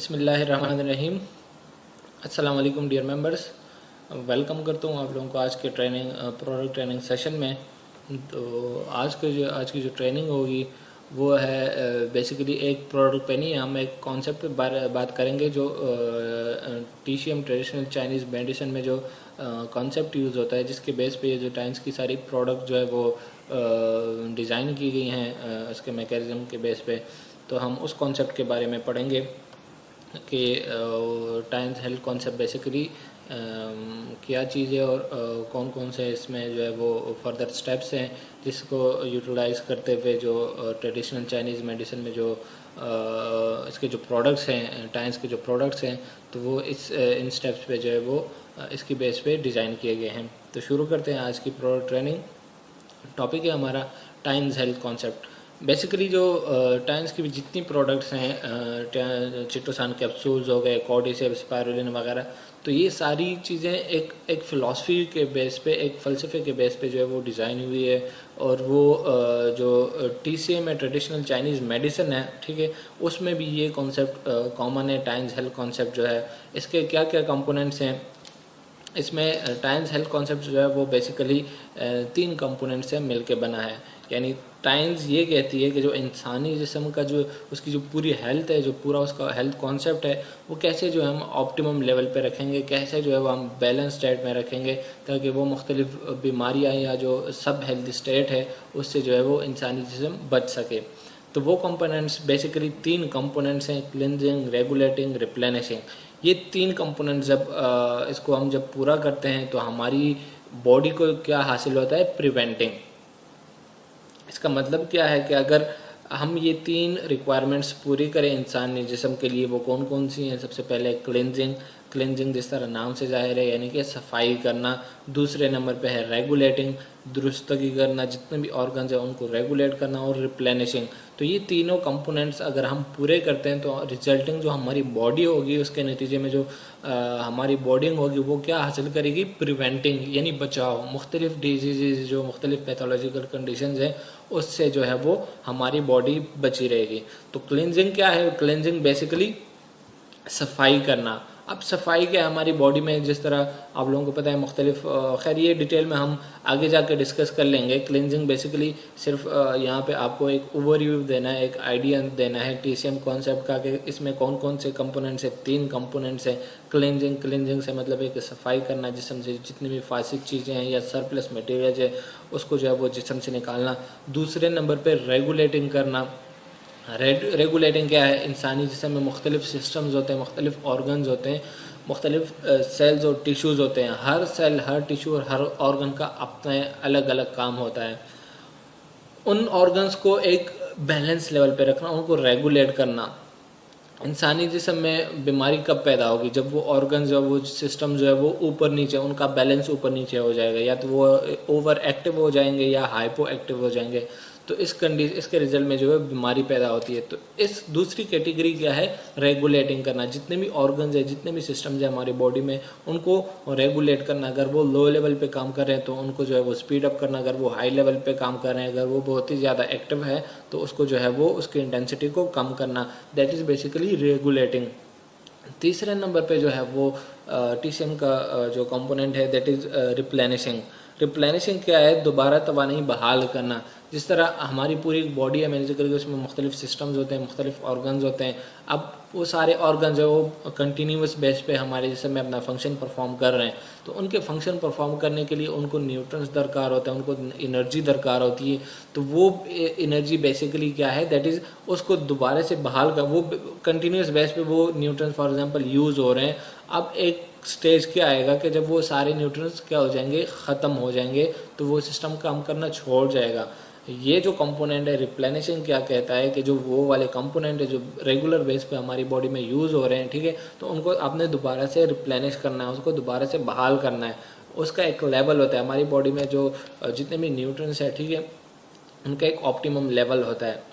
बिस्मिल्लाहिर्रहमानिर्रहीम। अस्सलाम वालेकुम डियर मेंबर्स, वेलकम करता हूँ आप लोगों को आज के प्रोडक्ट ट्रेनिंग सेशन में। तो आज की जो ट्रेनिंग होगी वो है बेसिकली एक प्रोडक्ट पे नहीं, हम एक कॉन्सेप्ट पे बात करेंगे जो TCM ट्रेडिशनल चाइनीज़ मेडिसिन में जो कॉन्सेप्ट यूज़ होता है, जिसके बेस पे ये जो टाइम्स की सारी प्रोडक्ट जो है वो डिज़ाइन की गई हैं उसके मैकेनिज्म के बेस पे। तो हम उस कॉन्सेप्ट के बारे में पढ़ेंगे कि टाइम्स हेल्थ कॉन्सेप्ट बेसिकली क्या चीज़ है और कौन कौन से इसमें जो है वो फर्दर स्टेप्स हैं जिसको यूटिलाइज़ करते हुए जो ट्रेडिशनल चाइनीज़ मेडिसिन में जो इसके जो प्रोडक्ट्स हैं, टाइम्स के जो प्रोडक्ट्स हैं, तो वो इन स्टेप्स पे जो है वो इसकी बेस पे डिज़ाइन किए गए हैं। तो शुरू करते हैं आज की प्रोडक्ट ट्रेनिंग। टॉपिक है हमारा टाइम्स हेल्थ कॉन्सेप्ट। बेसिकली जो टाइम्स की जितनी प्रोडक्ट्स हैं, चिटोसान कैप्सूल्स हो गए, कॉर्डिसेप, स्पायरुलिन वगैरह, तो ये सारी चीज़ें एक फ़िलासफ़ी के बेस पे, एक फ़लसफ़े के बेस पे जो है वो डिज़ाइन हुई है। और वो जो TCM है, ट्रेडिशनल चाइनीज़ मेडिसिन है, ठीक है, उसमें भी ये कॉन्सेप्ट कॉमन है। टाइम्स हेल्थ कॉन्सेप्ट जो है, इसके क्या क्या कंपोनेंट्स हैं, इसमें टाइम्स हेल्थ कॉन्सेप्ट जो है वो बेसिकली 3 कंपोनेंट से मिलके बना है। यानी टाइम्स ये कहती है कि जो इंसानी जिस्म का जो उसकी जो पूरी हेल्थ है, जो पूरा उसका हेल्थ कॉन्सेप्ट है, वो कैसे जो है हम ऑप्टिमम लेवल पे रखेंगे, कैसे जो है वो हम बैलेंस स्टेट में रखेंगे, ताकि वो मुख्तलिफ बीमारियाँ या जो सब हेल्थ स्टेट है उससे जो है वो इंसानी जिस्म बच सके। तो वो कंपोनेंट्स बेसिकली 3 कंपोनेंट्स हैं: क्लिनजिंग, रेगुलेटिंग, रिप्लेनिशिंग। ये 3 कंपोनेंट्स जब इसको हम जब पूरा करते हैं तो हमारी बॉडी को क्या हासिल होता है? प्रिवेंटिंग। इसका मतलब क्या है कि अगर हम ये 3 रिक्वायरमेंट्स पूरी करें इंसानी जिस्म के लिए, वो कौन कौन सी हैं? सबसे पहले क्लिनजिंग। क्लिनजिंग जिस तरह नाम से जाहिर है, यानी कि सफाई करना। दूसरे नंबर पे है रेगुलेटिंग, दुरुस्तगी करना, जितने भी ऑर्गन्स हैं उनको रेगुलेट करना। और रिप्लेनिशिंग। तो ये तीनों कंपोनेंट्स अगर हम पूरे करते हैं तो रिजल्टिंग जो हमारी बॉडी होगी, उसके नतीजे में जो हमारी बॉडी होगी वो क्या हासिल करेगी? प्रिवेंटिंग, यानी बचाव। मुख्तलिफ डिजीज़, जो मुख्तलिफ पैथोलॉजिकल कंडीशंस हैं, उससे जो है वो हमारी बॉडी बची रहेगी। तो क्लिनजिंग क्या है? क्लिनजिंग बेसिकली सफाई करना। अब सफाई क्या है हमारी बॉडी में, जिस तरह आप लोगों को पता है मुख्तलिफ, खैर ये डिटेल में हम आगे जाकर डिस्कस कर लेंगे। क्लिनजिंग बेसिकली सिर्फ यहाँ पे आपको एक ओवरव्यू देना है, एक आइडिया देना है TCM कॉन्सेप्ट का कि इसमें कौन कौन से कंपोनेंट्स हैं। 3 कंपोनेंट्स हैं। क्लिनजिंग से मतलब एक सफाई करना, जिस्म से जितनी भी फासिक चीज़ें हैं या सरप्लस मटेरियल है उसको जो है वो जिस्म से निकालना। दूसरे नंबर पर रेगुलेटिंग करना। रेगुलेटिंग क्या है? इंसानी जिस्म में मुख्तलिफ सिस्टम्स होते हैं, मुख्तलिफ ऑर्गन्स होते हैं, मुख्तलिफ सेल्स और टिश्यूज़ होते हैं। हर सेल, हर टिश्यू और हर ऑर्गन का अपना अलग अलग काम होता है। उन ऑर्गन्स को एक बैलेंस लेवल पे रखना, उनको रेगुलेट करना। इंसानी जिस्म में बीमारी कब पैदा होगी? जब वो ऑर्गन जो है, वो सिस्टम जो है वो ऊपर नीचे, उनका बैलेंस ऊपर नीचे हो जाएगा, या तो वो ओवर एक्टिव हो जाएंगे या हाइपो एक्टिव हो जाएंगे। तो इसके रिजल्ट में जो है बीमारी पैदा होती है। तो इस दूसरी कैटेगरी क्या है? रेगुलेटिंग करना। जितने भी ऑर्गन्स है, जितने भी सिस्टम्स है हमारी बॉडी में, उनको रेगुलेट करना। अगर वो लो लेवल पे काम कर रहे हैं तो उनको जो है वो स्पीड अप करना। अगर वो हाई लेवल पे काम कर रहे हैं, अगर वो बहुत ही ज़्यादा एक्टिव है, तो उसको जो है वो उसकी इंटेंसिटी को कम करना। That is basically regulating. तीसरे नंबर पे जो है वो TCM का जो कंपोनेंट है, दैट इज़ रिप्लेनिशिंग। रिप्लेनिशिंग क्या है? दोबारा तवानाई बहाल करना। जिस तरह हमारी पूरी बॉडी है, मैंने जिक्र किया, उसमें मुख्तलिफ सिस्टम्स होते हैं, मुख्तलिफ ऑर्गन्स होते हैं। अब वो सारे ऑर्गन्स जो वो कंटिन्यूस बेस पे हमारे जिस्म में अपना फंक्शन परफॉर्म कर रहे हैं, तो उनके फंक्शन परफॉर्म करने के लिए उनको न्यूट्रंस दरकार होता है, उनको एनर्जी दरकार होती है। तो वो एनर्जी बेसिकली क्या है? दैट इज़ उसको दोबारा से बहाल कर, वो कंटिन्यूस बेस पे वो न्यूट्रंस फॉर एग्जांपल यूज़ हो रहे हैं। अब एक स्टेज क्या आएगा कि जब वो सारे न्यूट्रंस क्या हो जाएंगे? ख़त्म हो जाएंगे, तो वो सिस्टम काम करना छोड़ जाएगा। ये जो कंपोनेंट है रिप्लेनिशिंग, क्या कहता है कि जो वो वाले कंपोनेंट है जो रेगुलर बेस पे हमारी बॉडी में यूज़ हो रहे हैं, ठीक है, तो उनको आपने दोबारा से रिप्लेनिश करना है, उसको दोबारा से बहाल करना है। उसका एक लेवल होता है हमारी बॉडी में, जो जितने भी न्यूट्रिएंट्स है, ठीक है, उनका एक ऑप्टिमम लेवल होता है।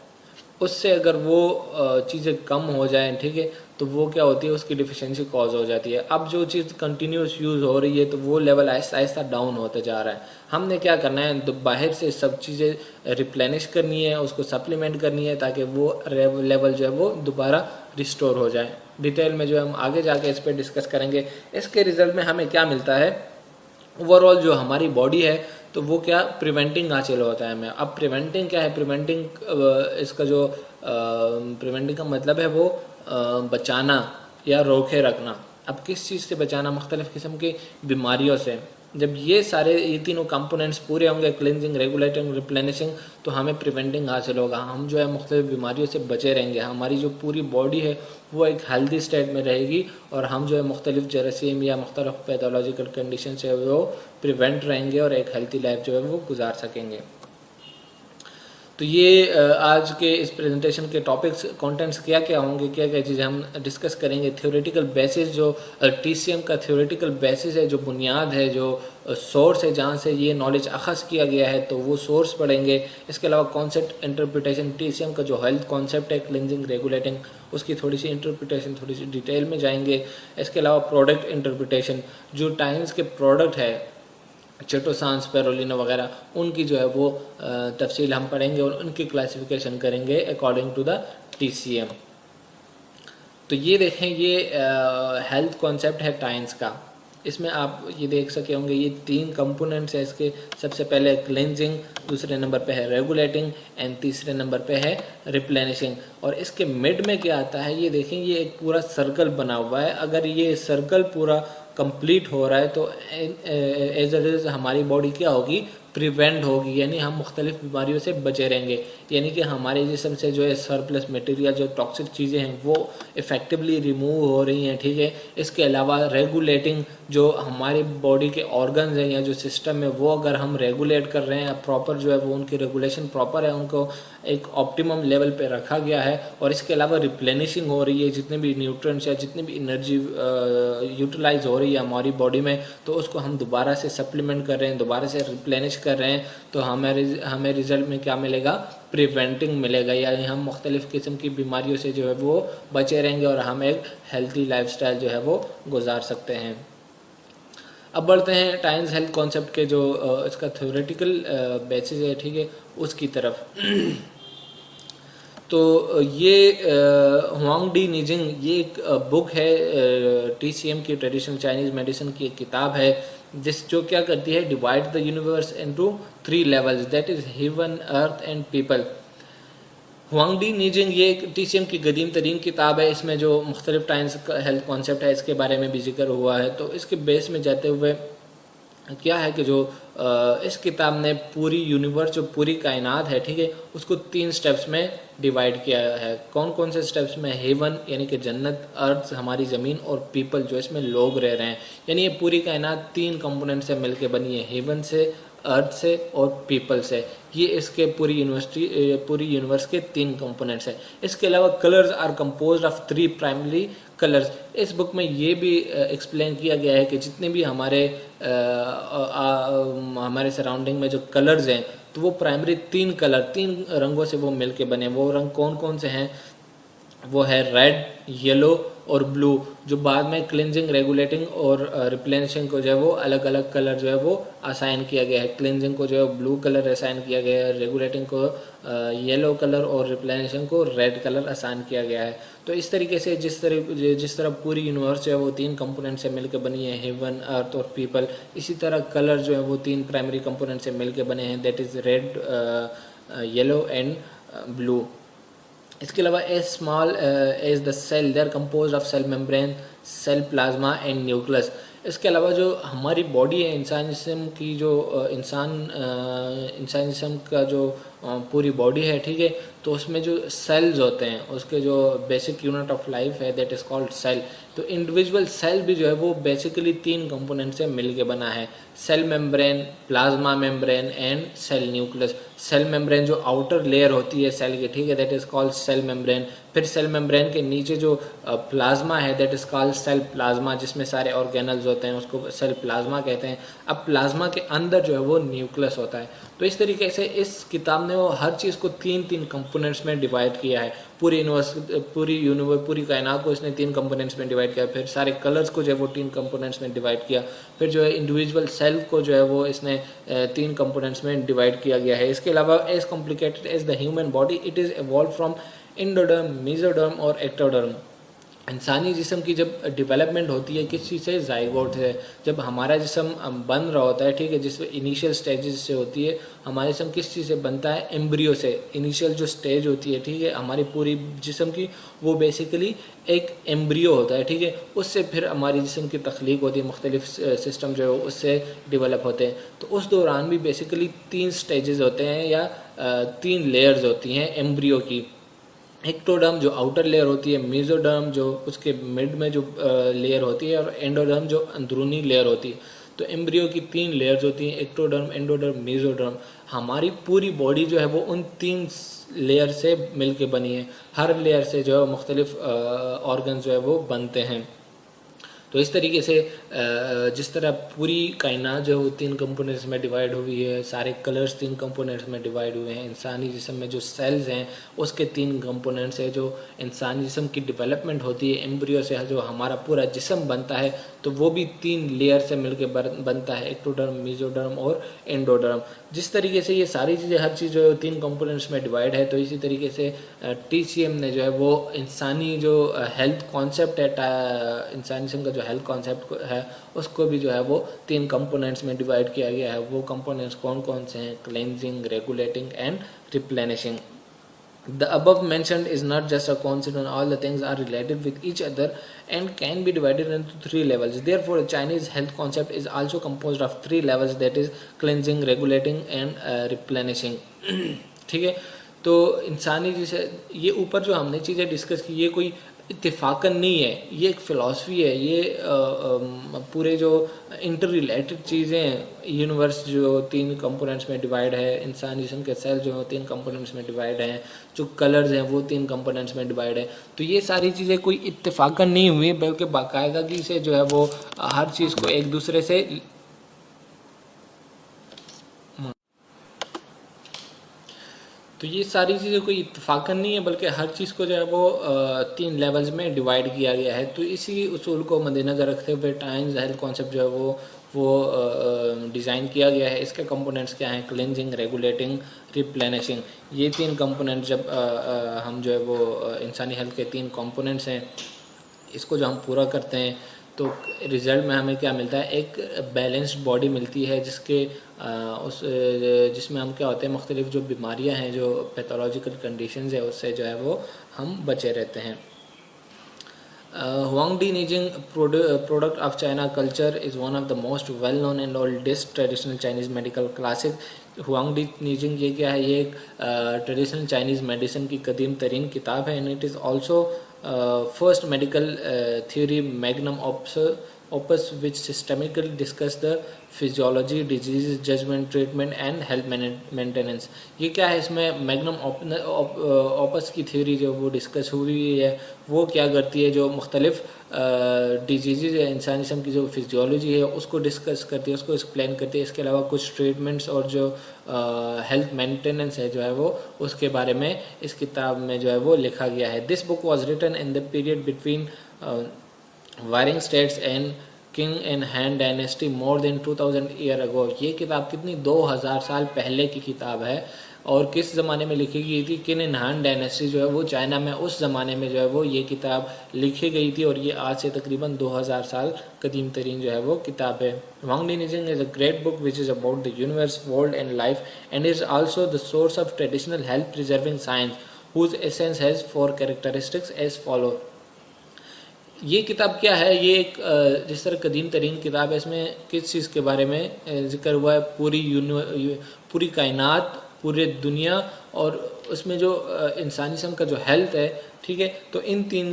उससे अगर वो चीज़ें कम हो जाएं, ठीक है, तो वो क्या होती है, उसकी डिफिशियंसी कॉज हो जाती है। अब जो चीज़ कंटिन्यूस यूज़ हो रही है तो वो लेवल आहिस्ता आहिस्ता डाउन होता जा रहा है। हमने क्या करना है, तो बाहर से सब चीज़ें रिप्लेनिश करनी है, उसको सप्लीमेंट करनी है, ताकि वो लेवल जो है वो दोबारा रिस्टोर हो जाए। डिटेल में जो है हम आगे जाके इस पर डिस्कस करेंगे। इसके रिजल्ट में हमें क्या मिलता है, ओवरऑल जो हमारी बॉडी है तो वो क्या प्रिवेंटिंग हासिल होता है हमें। अब प्रिवेंटिंग क्या है, प्रिवेंटिंग इसका जो प्रिवेंटिंग का मतलब है वो बचाना या रोके रखना। अब किस चीज़ से बचाना, मुख्तलिफ़ किस्म की बीमारियों से। जब ये तीनों कंपोनेंट्स पूरे होंगे, क्लिनजिंग, रेगुलेटिंग, रिप्लेनिशिंग, तो हमें प्रिवेंटिंग हासिल होगा। हम जो है मुख्तलिफ़ बीमारियों से बचे रहेंगे, हमारी जो पूरी बॉडी है वो एक हेल्दी स्टेट में रहेगी, और हम जो है मुख्तलिफ़ जरासीम या मुख्तलिफ़ पैथोलॉजिकल कंडीशन से वो प्रिवेंट रहेंगे और एक हेल्थी लाइफ जो है वो गुजार सकेंगे। तो ये आज के इस प्रेजेंटेशन के टॉपिक्स कंटेंट्स क्या क्या होंगे, क्या क्या चीज़ें हम डिस्कस करेंगे। थ्योरेटिकल बेसिस, जो टीसीएम का थ्योरेटिकल बेसिस है, जो बुनियाद है, जो सोर्स है जहाँ से ये नॉलेज अखज़ किया गया है, तो वो सोर्स पढ़ेंगे। इसके अलावा कॉन्सेप्ट इंटरप्रिटेशन, टीसीएम का जो हेल्थ कॉन्सेप्ट है, क्लिनजिंग, रेगुलेटिंग, उसकी थोड़ी सी इंटरप्रिटेशन, थोड़ी सी डिटेल में जाएंगे। इसके अलावा प्रोडक्ट इंटरप्रिटेशन, जो टाइम्स के प्रोडक्ट है, चिटोसान, स्पिरुलिना वगैरह, उनकी जो है वो तफसील हम पढ़ेंगे और उनकी क्लासिफिकेशन करेंगे अकॉर्डिंग टू द टीसीएम। तो ये देखें, ये हेल्थ कॉन्सेप्ट है टाइम्स का। इसमें आप ये देख सके होंगे, ये 3 कंपोनेंट्स है इसके। सबसे पहले क्लेंजिंग, दूसरे नंबर पे है रेगुलेटिंग, एंड तीसरे नंबर पे है रिप्लेनिशिंग। और इसके मिड में क्या आता है, ये देखें, ये एक पूरा सर्कल बना हुआ है। अगर ये सर्कल पूरा कंप्लीट हो रहा है तो एज अ रिजल्ट हमारी बॉडी क्या होगी, प्रिवेंट होगी, यानी हम मुख्तलिफ बीमारियों से बचे रहेंगे। यानी कि हमारे जिस्म से जो है सरप्लस मटेरियल, जो टॉक्सिक चीज़ें हैं, वो इफ़ेक्टिवली रिमूव हो रही हैं, ठीक है। इसके अलावा रेगुलेटिंग, जो हमारी बॉडी के ऑर्गन्स हैं या जो सिस्टम है, वो अगर हम रेगुलेट कर रहे हैं, प्रॉपर जो है वो उनकी रेगुलेशन प्रॉपर है, उनको एक ऑप्टिमम लेवल पे रखा गया है। और इसके अलावा रिप्लेनिशिंग हो रही है, जितने भी न्यूट्रिएंट्स या जितनी भी एनर्जी यूटिलाइज हो रही है हमारी बॉडी में, तो उसको हम दोबारा से सप्लीमेंट कर रहे हैं, दोबारा से रिप्लेनिश कर रहे हैं, तो हमें रिजल्ट में क्या मिलेगा, प्रिवेंटिंग मिलेगा। यानी हम मुख्तलिफ़ किस्म की बीमारियों से जो है वो बचे रहेंगे और हम एक हेल्थी लाइफस्टाइल जो है वो गुजार सकते हैं। अब बढ़ते हैं टाइम्स हेल्थ कॉन्सेप्ट के जो इसका थ्योरेटिकल बेसिस है, ठीक है, उसकी तरफ। तो ये हुआंग डी निजिंग, ये एक बुक है, टीसीएम की, ट्रेडिशनल चाइनीज़ मेडिसिन की एक किताब है, जो क्या करती है, divide the universe into 3 levels, that is heaven, earth and people. Huangdi Neijing ये एक टीसीएम की कदीम तरीन किताब है। इसमें जो मुख्तलिफ टाइम्स का हेल्थ कॉन्सेप्ट है, इसके बारे में भी जिक्र हुआ है। तो इसके बेस में जाते हुए क्या है कि जो इस किताब ने पूरी यूनिवर्स, जो पूरी कायनात है, ठीक है, उसको 3 स्टेप्स में डिवाइड किया है। कौन कौन से स्टेप्स में, हेवन यानी कि जन्नत, अर्थ हमारी ज़मीन, और पीपल जो इसमें लोग रह रहे हैं। यानी ये पूरी कायनात 3 कंपोनेंट से मिलकर बनी है, हेवन से, अर्थ से और पीपल से। ये इसके पूरी यूनिवर्स के 3 कंपोनेंट्स हैं। इसके अलावा colours are composed of 3 primary colours. इस बुक में ये भी एक्सप्लेन किया गया है कि जितने भी हमारे सराउंडिंग में जो कलर्स हैं, तो वो प्राइमरी 3 कलर, 3 रंगों से वो मिलके बने। वो रंग कौन कौन से हैं, वो है रेड, येलो और ब्लू, जो बाद में क्लिनजिंग, रेगुलेटिंग और रिप्लेनिशिंग को जो है वो अलग अलग कलर जो है वो असाइन किया गया है। क्लिनजिंग को जो है ब्लू कलर असाइन किया गया है, रेगुलेटिंग को येलो कलर और रिप्लेनिशिंग को रेड कलर असाइन किया गया है। तो इस तरीके से जिस तरह पूरी यूनिवर्स जो है वो 3 कंपोनेंट से मिलकर बनी है, हेवन, अर्थ और पीपल, इसी तरह कलर जो है वो 3 प्राइमरी कंपोनेंट से मिलकर बने हैं, that is red, yellow and blue. इसके अलावा as small as the cell, they are compose of cell membrane, cell plasma and nucleus. इसके अलावा जो हमारी बॉडी है, इंसान जिस्म की जो इंसान जिस्म का जो पूरी बॉडी है, ठीक है, तो उसमें जो सेल्स होते हैं, उसके जो बेसिक यूनिट ऑफ लाइफ है, दैट इज़ कॉल्ड सेल। तो इंडिविजुअल सेल भी जो है वो बेसिकली 3 कंपोनेंट से मिलके बना है, cell membrane, plasma membrane and cell nucleus. Cell membrane जो आउटर लेयर होती है सेल की, ठीक है, that is called cell membrane. फिर सेल मेम्ब्रेन के नीचे जो प्लाज्मा है, that is called cell plasma, जिसमें सारे ऑर्गेनल्स होते हैं, उसको सेल प्लाज्मा कहते हैं। अब प्लाज्मा के अंदर जो है वो न्यूक्लियस होता है। तो इस तरीके से इस किताब ने वो हर चीज़ को तीन तीन कंपोनेंट्स में डिवाइड किया है। पूरी यूनिवर्स पूरी कायनात को इसने तीन कंपोनेंट्स में डिवाइड किया, फिर सारे कलर्स को जो है वो तीन कंपोनेंट्स में डिवाइड किया, फिर जो है इंडिविजुअल सेल को जो है वो इसने तीन कंपोनेंट्स में डिवाइड किया गया है। इसके अलावा as complicated as the human body it is evolve from endoderm, mesoderm और एक्टोडर्म। इंसानी जिस्म की जब डेवलपमेंट होती है किस चीज़ से, जाइगोट है। जब हमारा जिस्म बन रहा होता है, ठीक है, जिसमें इनिशियल स्टेजेस से होती है, हमारा जिस्म किस चीज़ से बनता है, एम्ब्रियो से। इनिशियल जो स्टेज होती है, ठीक है, हमारी पूरी जिस्म की, वो बेसिकली एक एम्ब्रियो होता है, ठीक है। उससे फिर हमारी जिस्म की तख्लीक होती है, मुख्तलिफ सिस्टम जो है उससे डेवलप होते हैं। तो उस दौरान भी बेसिकली तीन स्टेजेस होते हैं या तीन लेयर्स होती हैं एम्ब्रियो की। एक्टोडर्म जो आउटर लेयर होती है, मेसोडर्म जो उसके मिड में जो लेयर होती है, और एंडोडर्म जो अंदरूनी लेयर होती है। तो एम्ब्रियो की तीन लेयर्स होती हैं, एक्टोडर्म, एंडोडर्म, मेसोडर्म। हमारी पूरी बॉडी जो है वो उन तीन लेयर से मिलके बनी है। हर लेयर से जो है मुख्तलिफ ऑर्गन जो है वो बनते हैं। तो इस तरीके से जिस तरह पूरी कायनात जो है वो तीन कंपोनेंट्स में डिवाइड हुई है, सारे कलर्स तीन कंपोनेंट्स में डिवाइड हुए हैं, इंसानी जिस्म में जो सेल्स हैं उसके तीन कंपोनेंट्स है। जो इंसानी जिस्म की डेवलपमेंट होती है एम्ब्रियो से, जो हमारा पूरा जिस्म बनता है, तो वो भी तीन लेयर से मिलकर बनता है, एक्टोडर्म, मेसोडर्म और एंडोडर्म। जिस तरीके से ये सारी चीज़ें, हर चीज़ जो है तीन कंपोनेंट्स में डिवाइड है, तो इसी तरीके से TCM ने जो है वो इंसानी जो हेल्थ कॉन्सेप्ट है, इंसानी जिस्म का जो हेल्थ कॉन्सेप्ट है, उसको भी जो है वो तीन कंपोनेंट्स में डिवाइड किया गया है। वो कंपोनेंट्स कौन कौन से हैं? Cleansing, regulating and replenishing. The above mentioned is not just a coincidence. All the things are related with each other and can be divided into three levels. Therefore, the Chinese health concept is also composed of three levels, that is cleansing, regulating and replenishing. ठीक है, तो इंसानी जैसे ये ऊपर जो हमने चीज़ें डिस्कस की, ये कोई इत्तेफाकन नहीं है, ये एक फ़िलासफ़ी है। ये पूरे जो इंटर रिलेटेड चीज़ें हैं, यूनिवर्स जो तीन कंपोनेंट्स में डिवाइड है, इंसान जिस्म के सेल जो तीन कंपोनेंट्स में डिवाइड हैं, जो कलर्स हैं वो तीन कंपोनेंट्स में डिवाइड है। तो ये सारी चीज़ें कोई इत्तेफाकन नहीं हुई, बल्कि बाकायदगी से जो है वो हर चीज़ को एक दूसरे से तो ये सारी चीज़ें कोई इत्तेफाकन नहीं है, बल्कि हर चीज़ को जो है वो तीन लेवल्स में डिवाइड किया गया है। तो इसी उसूल को मद्देनज़र रखते हुए टाइम्स हेल्थ कॉन्सेप्ट जो है वो डिज़ाइन किया गया है। इसके कंपोनेंट्स क्या हैं? Cleansing, regulating, replenishing. ये तीन कंपोनेंट जब हम जो है वो इंसानी हेल्थ के तीन कंपोनेंट्स हैं, इसको जो हम पूरा करते हैं तो रिज़ल्ट में हमें क्या मिलता है? एक बैलेंस्ड बॉडी मिलती है, जिसमें हम क्या होते हैं, मुख्तलिफ जो बीमारियां हैं, जो पैथोलॉजिकल कंडीशंस है, उससे जो है वो हम बचे रहते हैं। Huangdi Nijing product of China culture is one of the most well known and oldest traditional Chinese medical classic. Huangdi Nijing ये क्या है? ये एक ट्रेडिशनल चाइनीज़ मेडिसिन की कदीम तरीन किताब है, and it is also first medical theory magnum opus which systematically discuss the physiology, disease, judgment, treatment and health maintenance. ये क्या है? इसमें मैग्नम ऑपस की थ्योरी जो वो डिस्कस हुई है, वो क्या करती है? जो मुख्तलिफ डिजीज़ है, इंसान जिस्म की जो फिजियोलॉजी है उसको डिस्कस करती है, उसको एक्सप्लेन करती है। इसके अलावा कुछ ट्रीटमेंट्स और जो हेल्थ मेंटेनेंस है जो है वो उसके बारे में इस किताब में जो है वो लिखा गया है। This book was written in the period between Warring States and Qin and Han dynasty more than 2000 year ago. ये किताब कितनी 2000 साल पहले की किताब है, और किस ज़माने में लिखी गई थी? किन एंड हान डायनेस्टी जो है वो चाइना में उस ज़माने में जो है वो ये किताब लिखी गई थी, और ये आज से तकरीबन 2000 साल कदीम तरीन जो है वो किताब है। Huangdi Nijing is a great book which is about the universe, world and life, and is also the source of traditional health preserving science whose essence has four characteristics as follow. ये किताब क्या है? ये एक जिस तरह कदीम तरीन किताब है, इसमें किस चीज़ के बारे में जिक्र हुआ है? पूरी कायनात, पूरे दुनिया, और उसमें जो इंसानी जिस्म का जो हेल्थ है, ठीक है, तो इन तीन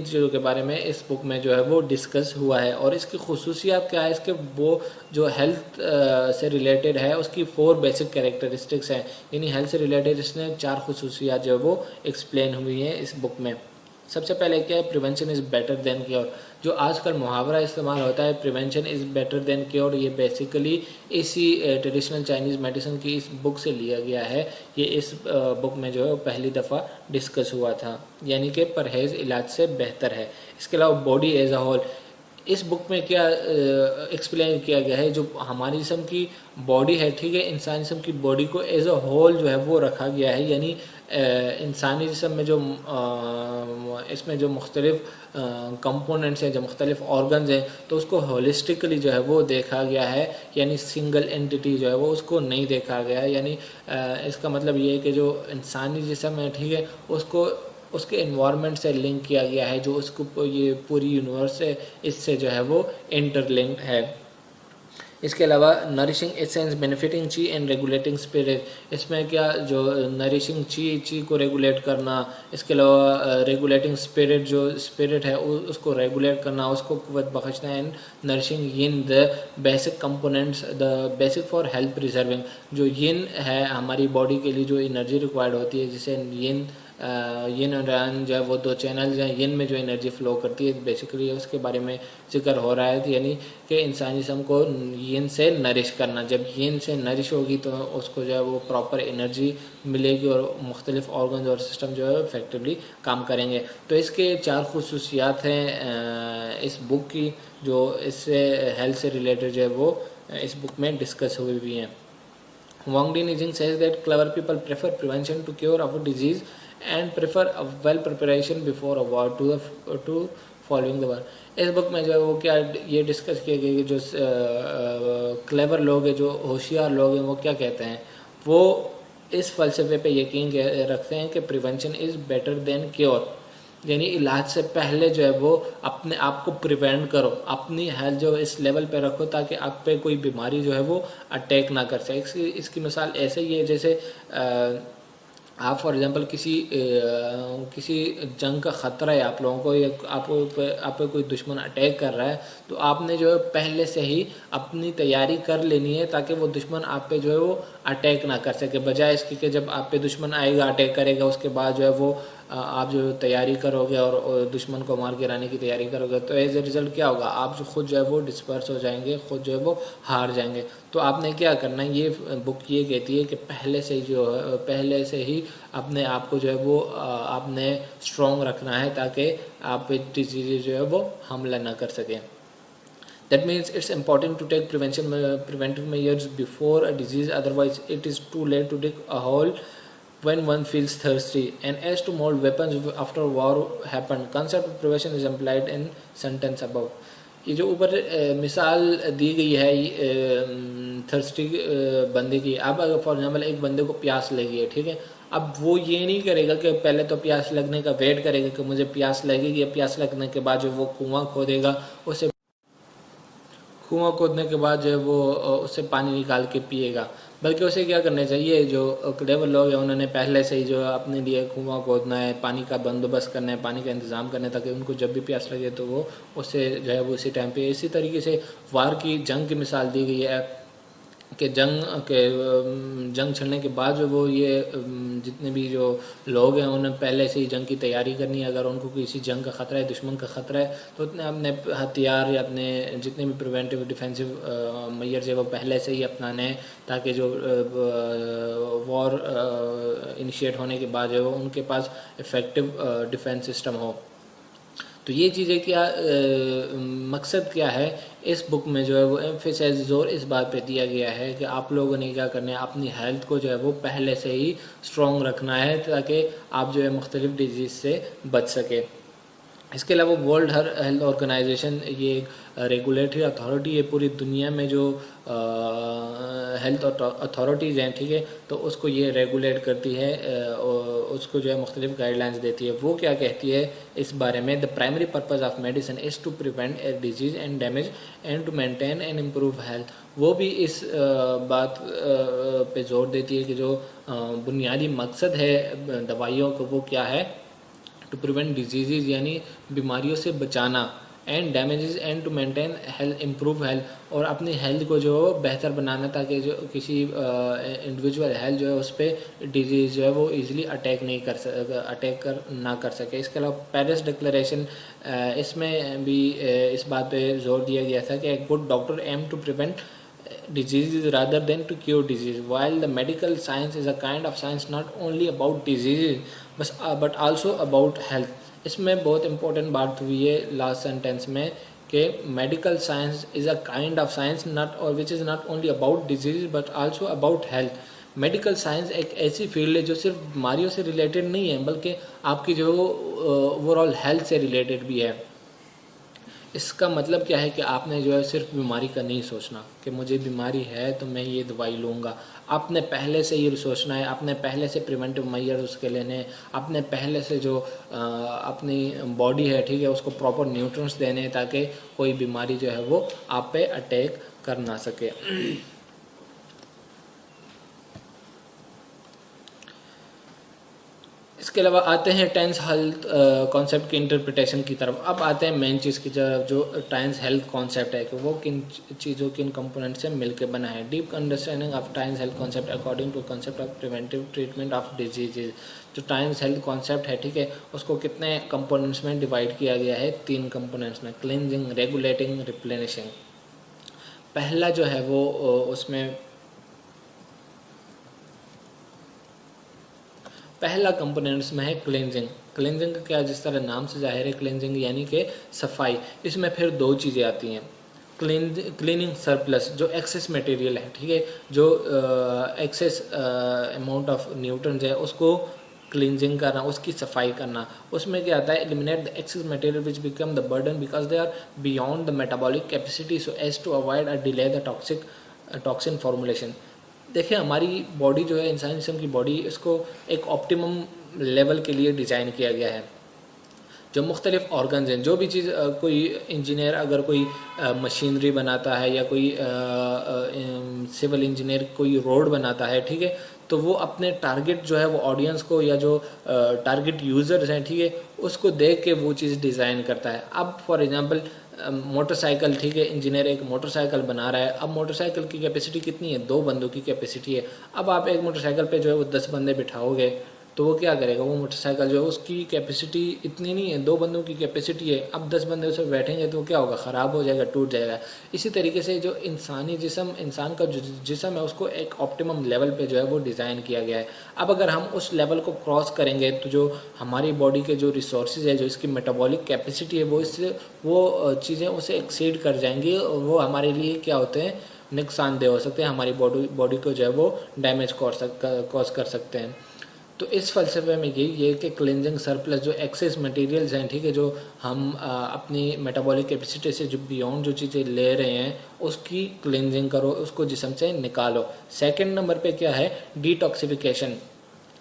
चीज़ों के बारे में इस बुक में जो है वो डिस्कस हुआ है। और इसकी खुसूसियात क्या है? इसके वो जो हेल्थ से रिलेटेड है उसकी 4 बेसिक कैरेक्टरिस्टिक्स हैं, यानी हेल्थ से रिलेटेड इसने 4 खुसूसियात जो है वो एक्सप्लेन हुई हैं इस बुक में। सबसे पहले क्या है? Prevention is better than cure. जो आजकल मुहावरा इस्तेमाल होता है prevention is better than cure, ये बेसिकली इसी ट्रेडिशनल चाइनीज़ मेडिसिन की इस बुक से लिया गया है। ये इस बुक में जो है पहली दफ़ा डिस्कस हुआ था, यानी कि परहेज़ इलाज से बेहतर है। इसके अलावा बॉडी एज अ होल, इस बुक में क्या एक्सप्लेन किया गया है, जो हमारी जिस्म की बॉडी है, ठीक है, इंसानी जिस्म की बॉडी को एज अ होल जो है वो रखा गया है, यानी इंसानी जिस्म में जो इसमें जो मुख्तलिफ कंपोनेंट्स हैं, जो मुख्तलिफ ऑर्गन्स हैं, तो उसको होलिस्टिकली जो है वो देखा गया है, यानी सिंगल एंटिटी जो है वो उसको नहीं देखा गया है। यानी इसका मतलब ये है कि जो इंसानी जिस्म है, ठीक है, उसको उसके एनवायरनमेंट से लिंक किया गया है, जो उसको ये पूरी यूनिवर्स है इससे जो है वो इंटरलिंक्ड है। इसके अलावा नरिशिंग एसेंस बेनिफिटिंग ची एंड रेगुलेटिंग स्पिरिट, इसमें क्या जो नरिशिंग ची को रेगुलेट करना, इसके अलावा रेगुलेटिंग स्पिरिट, जो स्पिरिट है उसको रेगुलेट करना, उसको कुव्वत बख्शना, and nourishing yin the basic components the basic for health preserving, जो यिन है हमारी बॉडी के लिए जो एनर्जी रिक्वायर्ड होती है, जिसे यिन और यान जो है वो दो चैनल्स हैं, यिन में जो एनर्जी फ़्लो करती है बेसिकली उसके बारे में जिक्र हो रहा है, यानी कि इंसानी जिस्म को यिन से नरिश करना। जब यिन से नरिश होगी तो उसको जो है वो प्रॉपर एनर्जी मिलेगी और मुख्तलिफ ऑर्गन्स और सिस्टम जो है इफेक्टिवली काम करेंगे। तो इसके 4 खुसूसियात हैं इस बुक की, जो इससे हेल्थ से रिलेटेड जो है वो इस बुक में डिस्कस हुई हुई हैं। Wang Dinijing says that clever people prefer prevention to cure of a disease and prefer a well preparation before a war to following the war। इस बुक में जो है वो क्या ये डिस्कस किया गया कि जो क्लेवर लोग हैं, जो होशियार लोग हैं, वो क्या कहते हैं, वो इस फ़लसफ़े पे यकीन रखते हैं कि prevention is better than cure, यानी इलाज से पहले जो है वो अपने आप को प्रिवेंट करो, अपनी हेल्थ जो इस लेवल पे रखो ताकि आप पे कोई बीमारी जो है वो अटैक ना कर सके। इसकी मिसाल ऐसे ही है जैसे आप फॉर एग्जांपल किसी जंग का ख़तरा है आप लोगों को, या आप पे कोई दुश्मन अटैक कर रहा है, तो आपने जो है पहले से ही अपनी तैयारी कर लेनी है ताकि वो दुश्मन आप पे जो है वो अटैक ना कर सके, बजाय इसके कि जब आप पे दुश्मन आएगा अटैक करेगा उसके बाद जो है वो आप जो तैयारी करोगे और दुश्मन को मार गिराने की तैयारी करोगे, तो एज ए रिज़ल्ट क्या होगा, आप जो खुद जो है वो डिस्पर्स हो जाएंगे, खुद जो है वो हार जाएंगे। तो आपने क्या करना है, ये बुक ये कहती है कि पहले से ही अपने आप को जो है वो आपने स्ट्रॉन्ग रखना है ताकि आप पे डिजीज़ जो है वो हमला ना कर सकें। That means it's important to take preventive measures before a disease, otherwise it is too late to dig a hole when one feels thirsty. And as to mold weapons after war happened, concept of prevention is implied in sentence above। ये जो ऊपर मिसाल दी गई है thirsty बंदे की, अब अगर फॉर एग्जांपल एक बंदे को प्यास लगी है, ठीक है, अब वो ये नहीं करेगा कि पहले तो प्यास लगने का वेट करेगा कि मुझे प्यास लगेगी, प्यास लगने के बाद जो वो कुआं खोदेगा, उसे कुआं खोदने के बाद जो है वो उससे पानी निकाल के पिएगा, बल्कि उसे क्या करना चाहिए, जो क्लेवर लोग हैं उन्होंने पहले से ही जो अपने लिए कुआं खोदना है, पानी का बंदोबस्त करना है, पानी का इंतज़ाम करना है ताकि उनको जब भी प्यास लगे तो वो उससे जो है वो उसी टाइम पे। इसी तरीके से वार की जंग की मिसाल दी गई है कि जंग छिड़ने के बाद जो वो ये जितने भी जो लोग हैं उन्हें पहले से ही जंग की तैयारी करनी है। अगर उनको किसी जंग का ख़तरा है, दुश्मन का ख़तरा है, तो उतने अपने हथियार या अपने जितने भी प्रिवेंटिव डिफेंसिव मेजर्स है वो पहले से ही अपनाने हैं ताकि जो वॉर इनिशिएट होने के बाद जो है उनके पास इफ़ेक्टिव डिफेंस सिस्टम हो। तो ये चीज़ें क्या मकसद क्या है, इस बुक में जो है वो एम्फेसाइज जोर इस बात पे दिया गया है कि आप लोगों ने क्या करना है, अपनी हेल्थ को जो है वो पहले से ही स्ट्रॉन्ग रखना है ताकि आप जो है मुख्तलिफ डिजीज़ से बच सके। इसके अलावा वर्ल्ड हेल्थ ऑर्गेनाइजेशन ये एक रेगुलेटरी अथॉरिटी है पूरी दुनिया में, जो हेल्थ अथॉरिटीज़ हैं, ठीक है, तो उसको ये रेगुलेट करती है और उसको जो है मुख्तलिफ गाइडलाइंस देती है। वो क्या कहती है इस बारे में, the primary purpose of medicine is to prevent a disease and damage and to maintain and improve health. वो भी इस बात पे जोर देती है कि जो बुनियादी मकसद है दवाइयों का वो क्या है, टू प्रिवेंट डिजीज़, यानी बीमारियों से बचाना, and damages and to maintain health improve health, और अपनी हेल्थ को जो है वो बेहतर बनाना, ताकि जो किसी इंडिविजुअल हेल्थ जो है उस पर डिजीज़ जो है वो इजीली अटैक ना कर सके। इसके अलावा पेरिस डिक्लेरेशन, इसमें भी इस बात पे जोर दिया गया था कि एक good doctor aim to prevent diseases rather than to cure disease, while the medical science is a kind of science not only about diseases but also about health। इसमें बहुत इंपॉर्टेंट बात हुई है लास्ट सेंटेंस में कि medical science is a kind of science not और which is not only about disease but also about health. Medical science एक ऐसी फील्ड है जो सिर्फ बीमारियों से रिलेटेड नहीं है, बल्कि आपकी जो ओवरऑल हेल्थ से रिलेटेड भी है। इसका मतलब क्या है कि आपने जो है सिर्फ बीमारी का नहीं सोचना कि मुझे बीमारी है तो मैं ये दवाई लूँगा। आपने पहले से ये सोचना है, आपने पहले से प्रिवेंटिव मेजर उसके लेने हैं, आपने पहले से जो अपनी बॉडी है, ठीक है, उसको प्रॉपर न्यूट्रिएंट्स देने हैं ताकि कोई बीमारी जो है वो आप पे अटैक कर ना सके। इसके अलावा आते हैं टेंस हेल्थ कॉन्सेप्ट की इंटरप्रिटेशन की तरफ। अब आते हैं मेन चीज़ की तरफ, जो टेंस हेल्थ कॉन्सेप्ट है कि वो किन चीज़ों, किन कंपोनेंट से मिलकर बना है। Deep understanding of tense health concept according to concept of preventive treatment of diseases. जो टेंस हेल्थ कॉन्सेप्ट है, ठीक है, उसको कितने कंपोनेंट्स में डिवाइड किया गया है? 3 कंपोनेंट्स में, क्लींजिंग, रेगुलेटिंग, रिप्लेनिशिंग। पहला जो है वो उसमें पहला कंपोनेंट्स में है क्लेंजिंग। क्लेंजिंग का क्या, जिस तरह नाम से जाहिर है, क्लेंजिंग यानी कि सफाई। इसमें फिर 2 चीज़ें आती हैं। क्लीनिंग सरप्लस, जो एक्सेस मटेरियल है, ठीक है, जो एक्सेस अमाउंट ऑफ न्यूट्रॉन्स है उसको क्लींजिंग करना, उसकी सफाई करना। उसमें क्या आता है? Eliminate the excess material which become the burden because they are beyond the metabolic capacity so as to avoid a delay the toxin formulation. देखिए, हमारी बॉडी जो है, इंसान जिस्म की बॉडी, इसको एक ऑप्टिमम लेवल के लिए डिज़ाइन किया गया है। जो मुख्तलिफ ऑर्गन्स हैं, जो भी चीज़ कोई इंजीनियर अगर कोई मशीनरी बनाता है या कोई सिविल इंजीनियर कोई रोड बनाता है, ठीक है, तो वो अपने टारगेट जो है वो ऑडियंस को या जो टारगेट यूज़र्स हैं, ठीक है, उसको देख के वो चीज़ डिज़ाइन करता है। अब फॉर एग्जांपल मोटरसाइकिल, ठीक है, इंजीनियर एक मोटरसाइकिल बना रहा है। अब मोटरसाइकिल की कैपेसिटी कितनी है? 2 बंदों की कैपेसिटी है। अब आप एक मोटरसाइकिल पे जो है वो 10 बंदे बिठाओगे तो वो क्या करेगा? वो मोटरसाइकिल जो है उसकी कैपेसिटी इतनी नहीं है, 2 बंदों की कैपेसिटी है। अब 10 बंदे उस पर बैठेंगे तो वो क्या होगा? ख़राब हो जाएगा, टूट जाएगा। इसी तरीके से जो इंसानी जिस्म, इंसान का जो जिस्म है, उसको एक ऑप्टिमम लेवल पे जो है वो डिज़ाइन किया गया है। अब अगर हम उस लेवल को क्रॉस करेंगे तो जो हमारी बॉडी के जो रिसोर्सेज है, जो इसकी मेटाबॉलिक कैपेसिटी है, वो चीज़ें उसे एक्सीड कर जाएंगी और वो हमारे लिए क्या होते हैं? नुकसानदेह हो सकते हैं, हमारी बॉडी को जो है वो डैमेज कॉज कर सकते हैं। तो इस फ़लसफ़े में यही है कि क्लींजिंग सरप्लस, जो एक्सेस मटेरियल्स हैं, ठीक है, जो हम अपनी मेटाबॉलिक कैपेसिटी से जो बियॉन्ड जो चीज़ें ले रहे हैं, उसकी क्लींजिंग करो, उसको जिस्म से निकालो। सेकंड नंबर पे क्या है? Detoxification.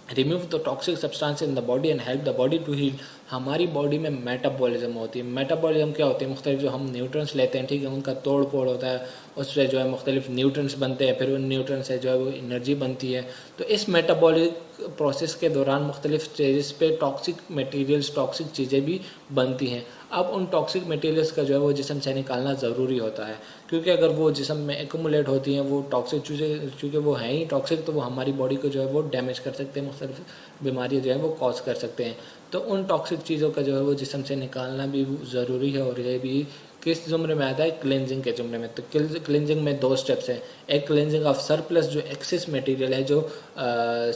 Remove the toxic substance in the body and help the body to heal. हमारी बॉडी में मेटाबॉलिज्म होती है। मेटाबॉलिज्म क्या होती है? मुख्तलिफ जो हम न्यूट्रंस लेते हैं, ठीक है, उनका तोड़ फोड़ होता है, उससे जो है मुख्तलिफ न्यूट्रंस बनते हैं, फिर उन न्यूट्रंस से जो है वो एनर्जी बनती है। तो इस मेटाबॉलिक प्रोसेस के दौरान मुख्तलिफ स्टेजेस पे टॉक्सिक मटेरियल्स, टॉक्सिक चीज़ें भी बनती हैं। अब उन टॉक्सिक मटेरियल्स का जो है वो जिस्म से निकालना ज़रूरी होता है, क्योंकि अगर वो जिस्म में एक्यूमुलेट होती हैं, वो टॉक्सिक चीज़ें, चूँकि वो हैं ही टॉक्सिक, तो वो हमारी बॉडी को जो है वो डैमेज कर सकते हैं, मुख्तलिफ बीमारियाँ जो है वो कॉज कर सकते हैं। तो उन टॉक्सिक चीज़ों का जो है वो जिस्म से निकालना भी ज़रूरी है, और ये भी किस ज़ुमरे में आता है? क्लेंजिंग के ज़ुमरे में। तो क्लेंजिंग में 2 स्टेप्स हैं। एक क्लेंजिंग ऑफ सरप्लस, जो एक्सेस मटेरियल है, जो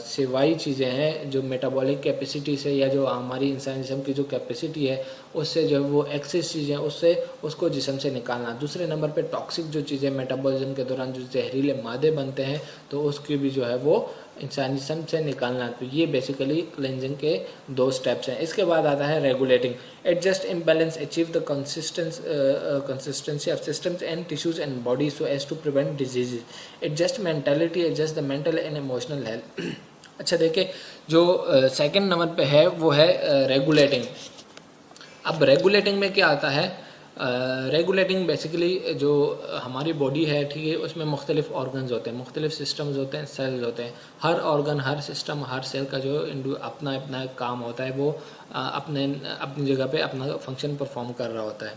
सिवाई चीज़ें हैं, जो मेटाबॉलिक कैपेसिटी से या जो हमारी इंसान जिस्म की जो कैपेसिटी है उससे जो वो एक्सेस चीज़ें, उससे उसको जिस्म से निकालना। दूसरे नंबर पे टॉक्सिक जो चीज़ें मेटाबॉलिज्म के दौरान जो जहरीले मादे बनते हैं, तो उसकी भी जो है वो इंसानी जिस्म से निकालना। तो ये बेसिकली क्लेंजिंग के 2 स्टेप्स हैं। इसके बाद आता है regulating. Adjust imbalance, achieve the consistency of systems and tissues and body so as to prevent diseases. Adjust mentality, adjust the mental and emotional health. अच्छा, देखिए, जो सेकंड नंबर पे है वो है रेगुलेटिंग। अब रेगुलेटिंग में क्या आता है? रेगुलेटिंग बेसिकली जो हमारी बॉडी है, ठीक है, उसमें मुख्तलिफ ऑर्गन्स होते हैं, मुख्तलिफ सिस्टम्स होते हैं, सेल्स होते हैं। हर ऑर्गन, हर सिस्टम, हर सेल का जो अपना अपना काम होता है, वो अपनी जगह पे अपना फंक्शन परफॉर्म कर रहा होता है।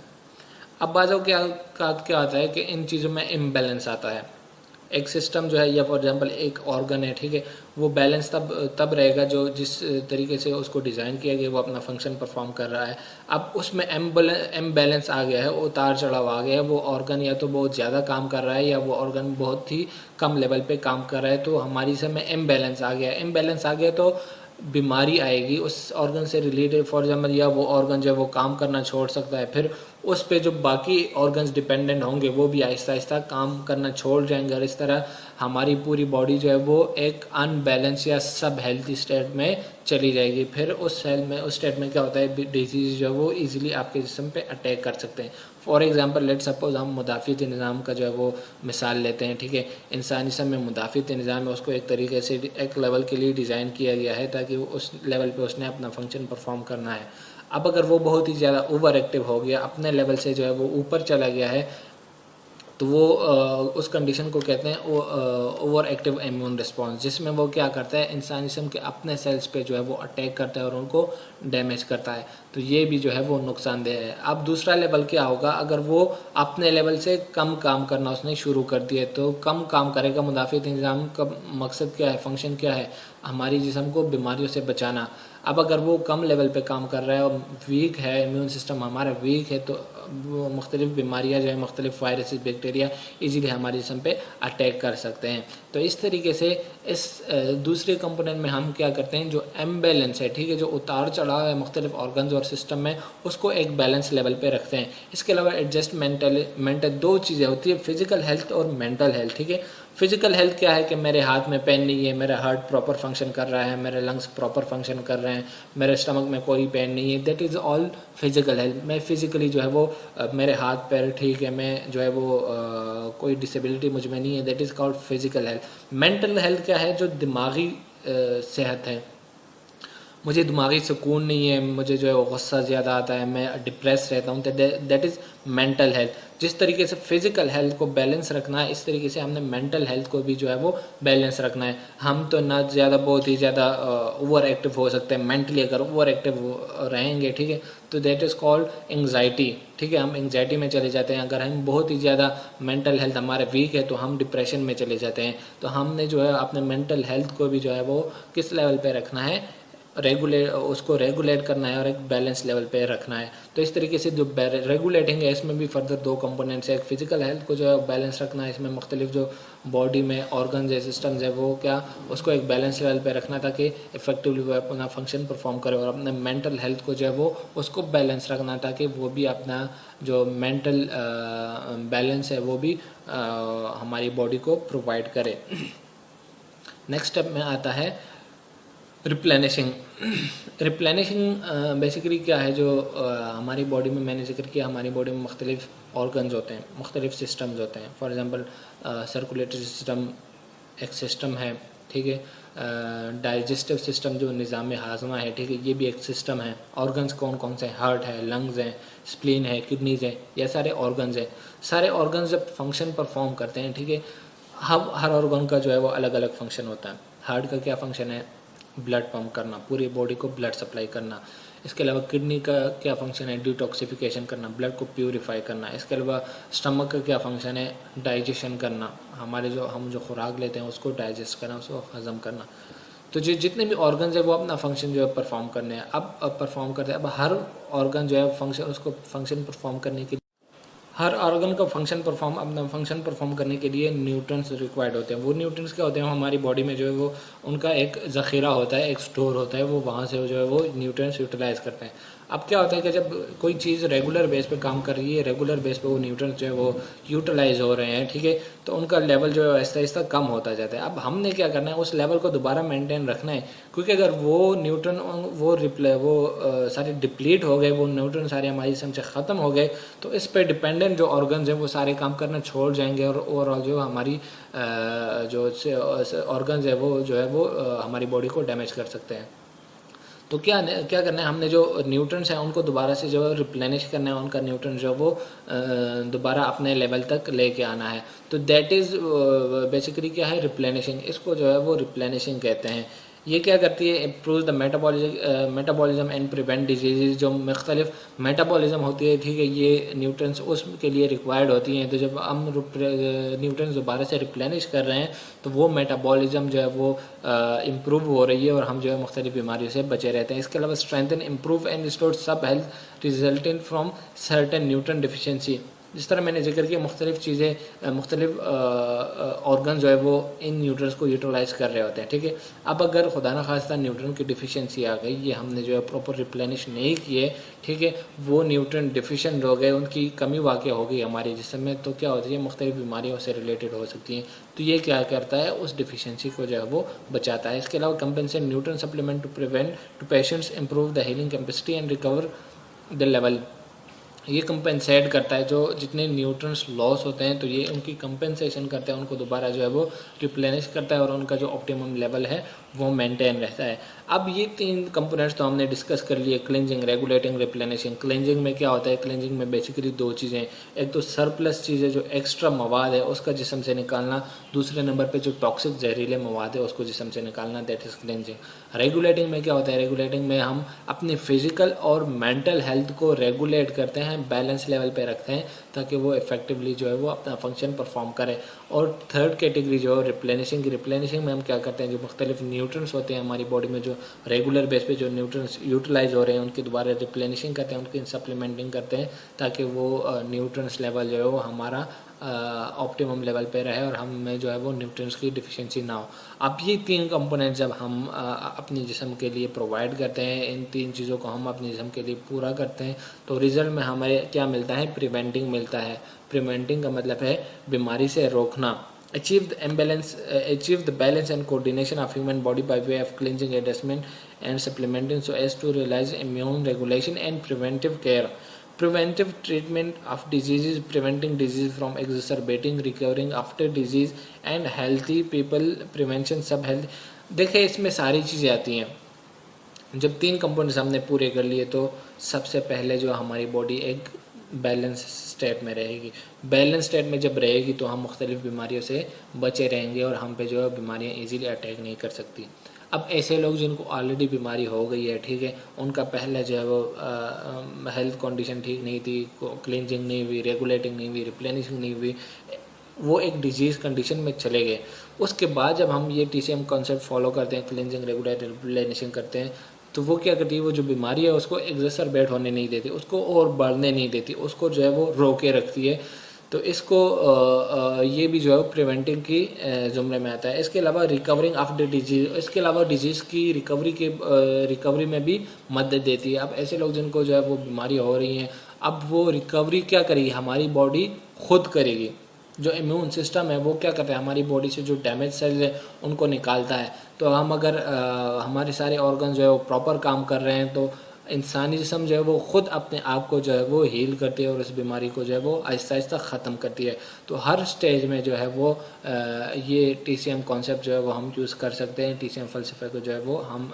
अब बाज़ों क्या आता है कि इन चीज़ों में इम्बैलेंस आता है। एक सिस्टम जो है या फॉर एग्जांपल एक ऑर्गन है, ठीक है, वो बैलेंस तब रहेगा जो जिस तरीके से उसको डिज़ाइन किया गया वो अपना फंक्शन परफॉर्म कर रहा है। अब उसमें इम्बैलेंस आ गया है, उतार चढ़ाव आ गया है, वो ऑर्गन या तो बहुत ज़्यादा काम कर रहा है या वो ऑर्गन बहुत ही कम लेवल पे काम कर रहा है, तो हमारी समय इम्बैलेंस आ गया। इम्बैलेंस आ गया तो बीमारी आएगी उस ऑर्गन से रिलेटेड, फॉर एग्जाम्पल, या वो ऑर्गन जो है वो काम करना छोड़ सकता है, फिर उस पे जो बाकी ऑर्गन्स डिपेंडेंट होंगे वो भी आहिस्ता आहिस्ता काम करना छोड़ जाएंगे, और इस तरह हमारी पूरी बॉडी जो है वो एक अनबैलेंस या सब हेल्थी स्टेट में चली जाएगी। फिर उस स्टेट में क्या होता है, डिजीज जो है वो ईजिली आपके जिस्म पे अटैक कर सकते हैं। फॉर एग्जांपल लेट सपोज हम मुदाफ़ियती निज़ाम का जो है वो मिसाल लेते हैं, ठीक है। इंसानी जिस्म में मुदाफ़ियती निज़ाम है, उसको एक तरीके से एक लेवल के लिए डिज़ाइन किया गया है ताकि वो उस लेवल पे उसने अपना फंक्शन परफॉर्म करना है। अब अगर वो बहुत ही ज़्यादा ओवर एक्टिव हो गया, अपने लेवल से जो है वो ऊपर चला गया है, तो वो उस कंडीशन को कहते हैं ओवर एक्टिव इम्यून रिस्पॉन्स, जिसमें वो क्या करता है, इंसान जिस्म के अपने सेल्स पे जो है वो अटैक करता है और उनको डैमेज करता है। तो ये भी जो है वो नुकसानदेह है। अब दूसरा लेवल क्या होगा, अगर वो अपने लेवल से कम काम करना उसने शुरू कर दिया, तो कम काम करेगा। मुदाफ़ियती निज़ाम का मकसद क्या है, फंक्शन क्या है, हमारी जिस्म को बीमारियों से बचाना। अब अगर वो कम लेवल पे काम कर रहा है और वीक है, इम्यून सिस्टम हमारा वीक है, तो वो मुख्तलिफ़ बीमारियाँ जो है, मुख्तलिफ़ वायरसेस, बैक्टीरिया ईजीली हमारे जिस्म पे अटैक कर सकते हैं। तो इस तरीके से इस दूसरे कंपोनेंट में हम क्या करते हैं, जो इम्बैलेंस है, ठीक है, जो उतार चढ़ाव है मुख्तलिफ़ ऑर्गन्स और सिस्टम में, उसको एक बैलेंस लेवल पे रखते हैं। इसके अलावा मेंटल दो चीज़ें होती है, फिजिकल हेल्थ और मेंटल हेल्थ, ठीक है। फिजिकल हेल्थ क्या है कि मेरे हाथ में पेन नहीं है, मेरा हार्ट प्रॉपर फंक्शन कर रहा है, मेरे लंग्स प्रॉपर फंक्शन कर रहे हैं, मेरे स्टमक में कोई पेन नहीं है, that is all physical health. मैं फिजिकली जो है वो मेरे हाथ पैर ठीक है, मैं जो है वो कोई डिसेबिलिटी मुझ में नहीं है, that is called physical health. Mental health क्या है, जो दिमागी सेहत है, मुझे दिमागी सुकून नहीं है, मुझे जो है गुस्सा ज़्यादा आता है, मैं डिप्रेस रहता हूँ, दैट इज़ मेंटल हेल्थ। जिस तरीके से फिजिकल हेल्थ को बैलेंस रखना है, इस तरीके से हमने मेंटल हेल्थ को भी जो है वो बैलेंस रखना है। हम तो ना ज़्यादा बहुत ही ज़्यादा ओवर एक्टिव हो सकते हैं मेंटली, अगर ओवर एक्टिव रहेंगे, ठीक है, तो दैट इज़ कॉल्ड एंग्जाइटी, ठीक है, हम एंग्जाइटी में चले जाते हैं। अगर हम बहुत ही ज़्यादा मेंटल हेल्थ हमारे वीक है तो हम डिप्रेशन में चले जाते हैं। तो हमने जो है अपने मेंटल हेल्थ को भी जो है वो किस लेवल पे रखना है, उसको रेगुलेट करना है और एक बैलेंस लेवल पे रखना है। तो इस तरीके से जो रेगुलेटिंग है, इसमें भी फर्दर दो कंपोनेंट्स है। एक फिजिकल हेल्थ को जो है बैलेंस रखना है, इसमें मुख्तलिफ जो बॉडी में ऑर्गन्स है, सिस्टम्स है, वो क्या उसको एक बैलेंस लेवल पे रखना ताकि इफेक्टिवली वो अपना फंक्शन परफॉर्म करे, और अपने मेंटल हेल्थ को जो है वो उसको बैलेंस रखना ताकि वो भी अपना जो मेंटल बैलेंस है वो भी हमारी बॉडी को प्रोवाइड करे। नेक्स्ट स्टेप में आता है रिप्लेनिशिंग। रिप्लेनिशिंग बेसिकली क्या है, जो हमारी बॉडी में, मैंने जिक्र किया, हमारी बॉडी में मुख्तलिफ ऑर्गन्स होते हैं, मुख्तलिफ सिस्टम्स होते हैं। फॉर एग्जांपल सर्कुलेटरी सिस्टम एक सिस्टम है, ठीक है। डाइजेस्टिव सिस्टम जो निज़ाम हाज़मा है, ठीक है, ये भी एक सिस्टम है। ऑर्गन्स कौन कौन से हैं, हार्ट है, लंग्स हैं, स्प्लीन है, किडनीज है, ये सारे ऑर्गन्स हैं। सारे ऑर्गन्स जब फंक्शन परफॉर्म करते हैं, ठीक है, हर ऑर्गन का जो है वो अलग अलग फंक्शन होता है। हार्ट का क्या फंक्शन है, ब्लड पंप करना, पूरी बॉडी को ब्लड सप्लाई करना। इसके अलावा किडनी का क्या फंक्शन है, डिटॉक्सिफिकेशन करना, ब्लड को प्यूरिफाई करना। इसके अलावा स्टमक का क्या फंक्शन है, डाइजेशन करना, हम जो खुराक लेते हैं उसको डाइजेस्ट करना, उसको हज़म करना। तो जितने भी ऑर्गन्स है वो अपना फंक्शन जो है परफॉर्म करने हैं, अब परफॉर्म करते हैं। अब हर ऑर्गन जो है उसको फंक्शन परफॉर्म करने के, हर ऑर्गन का अपना फंक्शन परफॉर्म करने के लिए न्यूट्रिएंट्स रिक्वायर्ड होते हैं। वो न्यूट्रिएंट्स क्या होते हैं, हमारी बॉडी में जो है वो उनका एक ज़ख़ीरा होता है, एक स्टोर होता है, वो वहाँ से जो है वो न्यूट्रिएंट्स यूटिलाइज़ करते हैं। अब क्या होता है कि जब कोई चीज़ रेगुलर बेस पे काम कर रही है, रेगुलर बेस पे वो न्यूट्रिएंट्स जो है वो यूटिलाइज़ हो रहे हैं, ठीक है, तो उनका लेवल जो है आहिस्ता आहिस्ता कम होता जाता है। अब हमने क्या करना है, उस लेवल को दोबारा मेंटेन रखना है, क्योंकि अगर वो सारे डिप्लीट हो गए, वो न्यूट्रिएंट सारे हमारी जिस्म से ख़त्म हो गए, तो इस पे डिपेंडेंट जो ऑर्गन्स हैं वो सारे काम करना छोड़ जाएंगे, और ओवरऑल जो हमारी जो ऑर्गन्स है वो जो है वो हमारी बॉडी को डैमेज कर सकते हैं। तो क्या करना है, हमने जो न्यूट्रिएंट्स हैं उनको दोबारा से जो है रिप्लेनिश करना है, उनका न्यूट्रिएंट जो वो दोबारा अपने लेवल तक लेके आना है। तो दैट इज़ बेसिकली क्या है, रिप्लेनिशिंग। इसको जो है वो रिप्लेनिशिंग कहते हैं। ये क्या करती है, improve the metabolism and prevent disease. जो मुख्तलिफ मेटाबॉलिज्म होती है, ठीक है, ये न्यूट्रंस उसके लिए रिक्वायर्ड होती हैं। तो जब हम न्यूट्रंस दोबारा से रिप्लेनिश कर रहे हैं तो वो मेटाबॉलिज्म जो है वो इम्प्रूव हो रही है और हम जो है मुख्तलिफ बीमारियों से बचे रहते हैं। इसके अलावा strengthen, improve and restore sub health resultant from certain nutrient deficiency. जिस तरह मैंने जिक्र किया, मुख्तलिफ चीज़ें, मुख्तलिफ ऑर्गन जो है वो इन न्यूट्रंस को यूटिलाइज़ कर रहे होते हैं, ठीक है। अब अगर खुदा न खास्ता न्यूट्रन की डिफिशिएंसी आ गई, ये हमने जो है प्रॉपर रिप्लेनिश नहीं किए, ठीक है, वो न्यूट्रन डिफिशिएंट हो गए, उनकी कमी वाक़ हो गई हमारे जिस्म में, तो क्या होती है, मुख्तलिफ बीमारियों से रिलेटेड हो सकती हैं। तो ये क्या करता है, उस डिफिशिएंसी को जो है वो बचाता है। इसके अलावा compensate nutrient supplement to prevent to patients improve the healing capacity and recover the level. ये कंपेंसेट करता है, जो जितने न्यूट्रंस लॉस होते हैं तो ये उनकी कंपेंसेशन करता है, उनको दोबारा जो है वो रिप्लेनिश करता है और उनका जो ऑप्टिमम लेवल है वो मेंटेन रहता है। अब ये 3 कंपोनेंट्स तो हमने डिस्कस कर लिए, क्लेंजिंग, रेगुलेटिंग, रिप्लेनिशिंग। क्लेंजिंग में क्या होता है, क्लेंजिंग में बेसिकली 2 चीज़ें, एक तो सरप्लस चीज़ें जो एक्स्ट्रा मवाद है उसका जिस्म से निकालना, दूसरे नंबर पे जो टॉक्सिक जहरीले मवाद है उसको जिस्म से निकालना, दैट इज़ क्लेंजिंग। रेगुलेटिंग में क्या होता है, रेगुलेटिंग में हम अपनी फिजिकल और मेंटल हेल्थ को रेगुलेट करते हैं, बैलेंस लेवल पे रखते हैं ताकि वो इफेक्टिवली जो है वो अपना फंक्शन परफॉर्म करे। और थर्ड कैटेगरी जो है रिप्लेनिशिंग की, रिप्लेनिशिंग में हम क्या करते हैं, जो मुख्तलिफ न्यूट्रंस होते हैं हमारी बॉडी में, जो रेगुलर बेस पे जो न्यूट्रंस यूटिलाइज हो रहे हैं उनकी दोबारा रिप्लेनिशिंग करते हैं, उनकी सप्लीमेंटिंग करते हैं ताकि वो न्यूट्रंस लेवल जो है वो हमारा ऑप्टिमम लेवल पे रहे और हमें जो है वो न्यूट्रिएंट्स की डिफिशिएंसी ना हो। अब ये 3 कंपोनेंट जब हम अपनी जिस्म के लिए प्रोवाइड करते हैं, इन 3 चीज़ों को हम अपने जिस्म के लिए पूरा करते हैं, तो रिजल्ट में हमें क्या मिलता है, प्रिवेंटिंग मिलता है। प्रिवेंटिंग का मतलब है बीमारी से रोकना। achieve the balance and coordination of human body by way of cleansing, adjustment and supplementing so as to realize immune regulation and preventive care. Preventive treatment of diseases, preventing disease from exacerbating, recovering after disease and healthy people prevention सब health। देखिए इसमें सारी चीज़ें आती हैं। जब 3 components हमने पूरे कर लिए तो सबसे पहले जो हमारी बॉडी एक बैलेंस स्टेट में रहेगी। बैलेंस स्टेट में जब रहेगी तो हम मुख्तलिफ बीमारियों से बचे रहेंगे और हम पे जो है बीमारियाँ ईजीली अटैक नहीं कर सकती। अब ऐसे लोग जिनको ऑलरेडी बीमारी हो गई है, ठीक है, उनका पहले जो है वो हेल्थ कंडीशन ठीक नहीं थी, क्लींजिंग नहीं हुई, रेगुलेटिंग नहीं हुई, रिप्लेनिशिंग नहीं हुई, वो एक डिजीज़ कंडीशन में चले गए। उसके बाद जब हम ये TCM कॉन्सेप्ट फॉलो करते हैं, क्लींजिंग, रेगुलेट, रिप्लेनिशिंग करते हैं, तो वो क्या करती है, वो जो बीमारी है उसको एग्जैसरबेट होने नहीं देती, उसको और बढ़ने नहीं देती, उसको जो है वो रोके रखती है। तो इसको ये भी जो है प्रिवेंटिंग की ज़ुमरे में आता है। इसके अलावा रिकवरिंग आफ्टर डिजीज़, इसके अलावा डिजीज़ की रिकवरी में भी मदद देती है। अब ऐसे लोग जिनको जो है वो बीमारी हो रही है, अब वो रिकवरी क्या करेगी, हमारी बॉडी खुद करेगी। जो इम्यून सिस्टम है वो क्या करता है, हमारी बॉडी से जो डैमेज सेल्स है उनको निकालता है। तो हम अगर हमारे सारे ऑर्गन जो है वो प्रॉपर काम कर रहे हैं तो इंसानी जिस्म जो है वो ख़ुद अपने आप को जो है वो हील करती है और उस बीमारी को जो है वो आहिस्ता आहिस्ता ख़त्म करती है। तो हर स्टेज में जो है वो ये TCM कॉन्सेप्ट जो है वो हम यूज़ कर सकते हैं। TCM फ़लसफ़े को जो है वो हम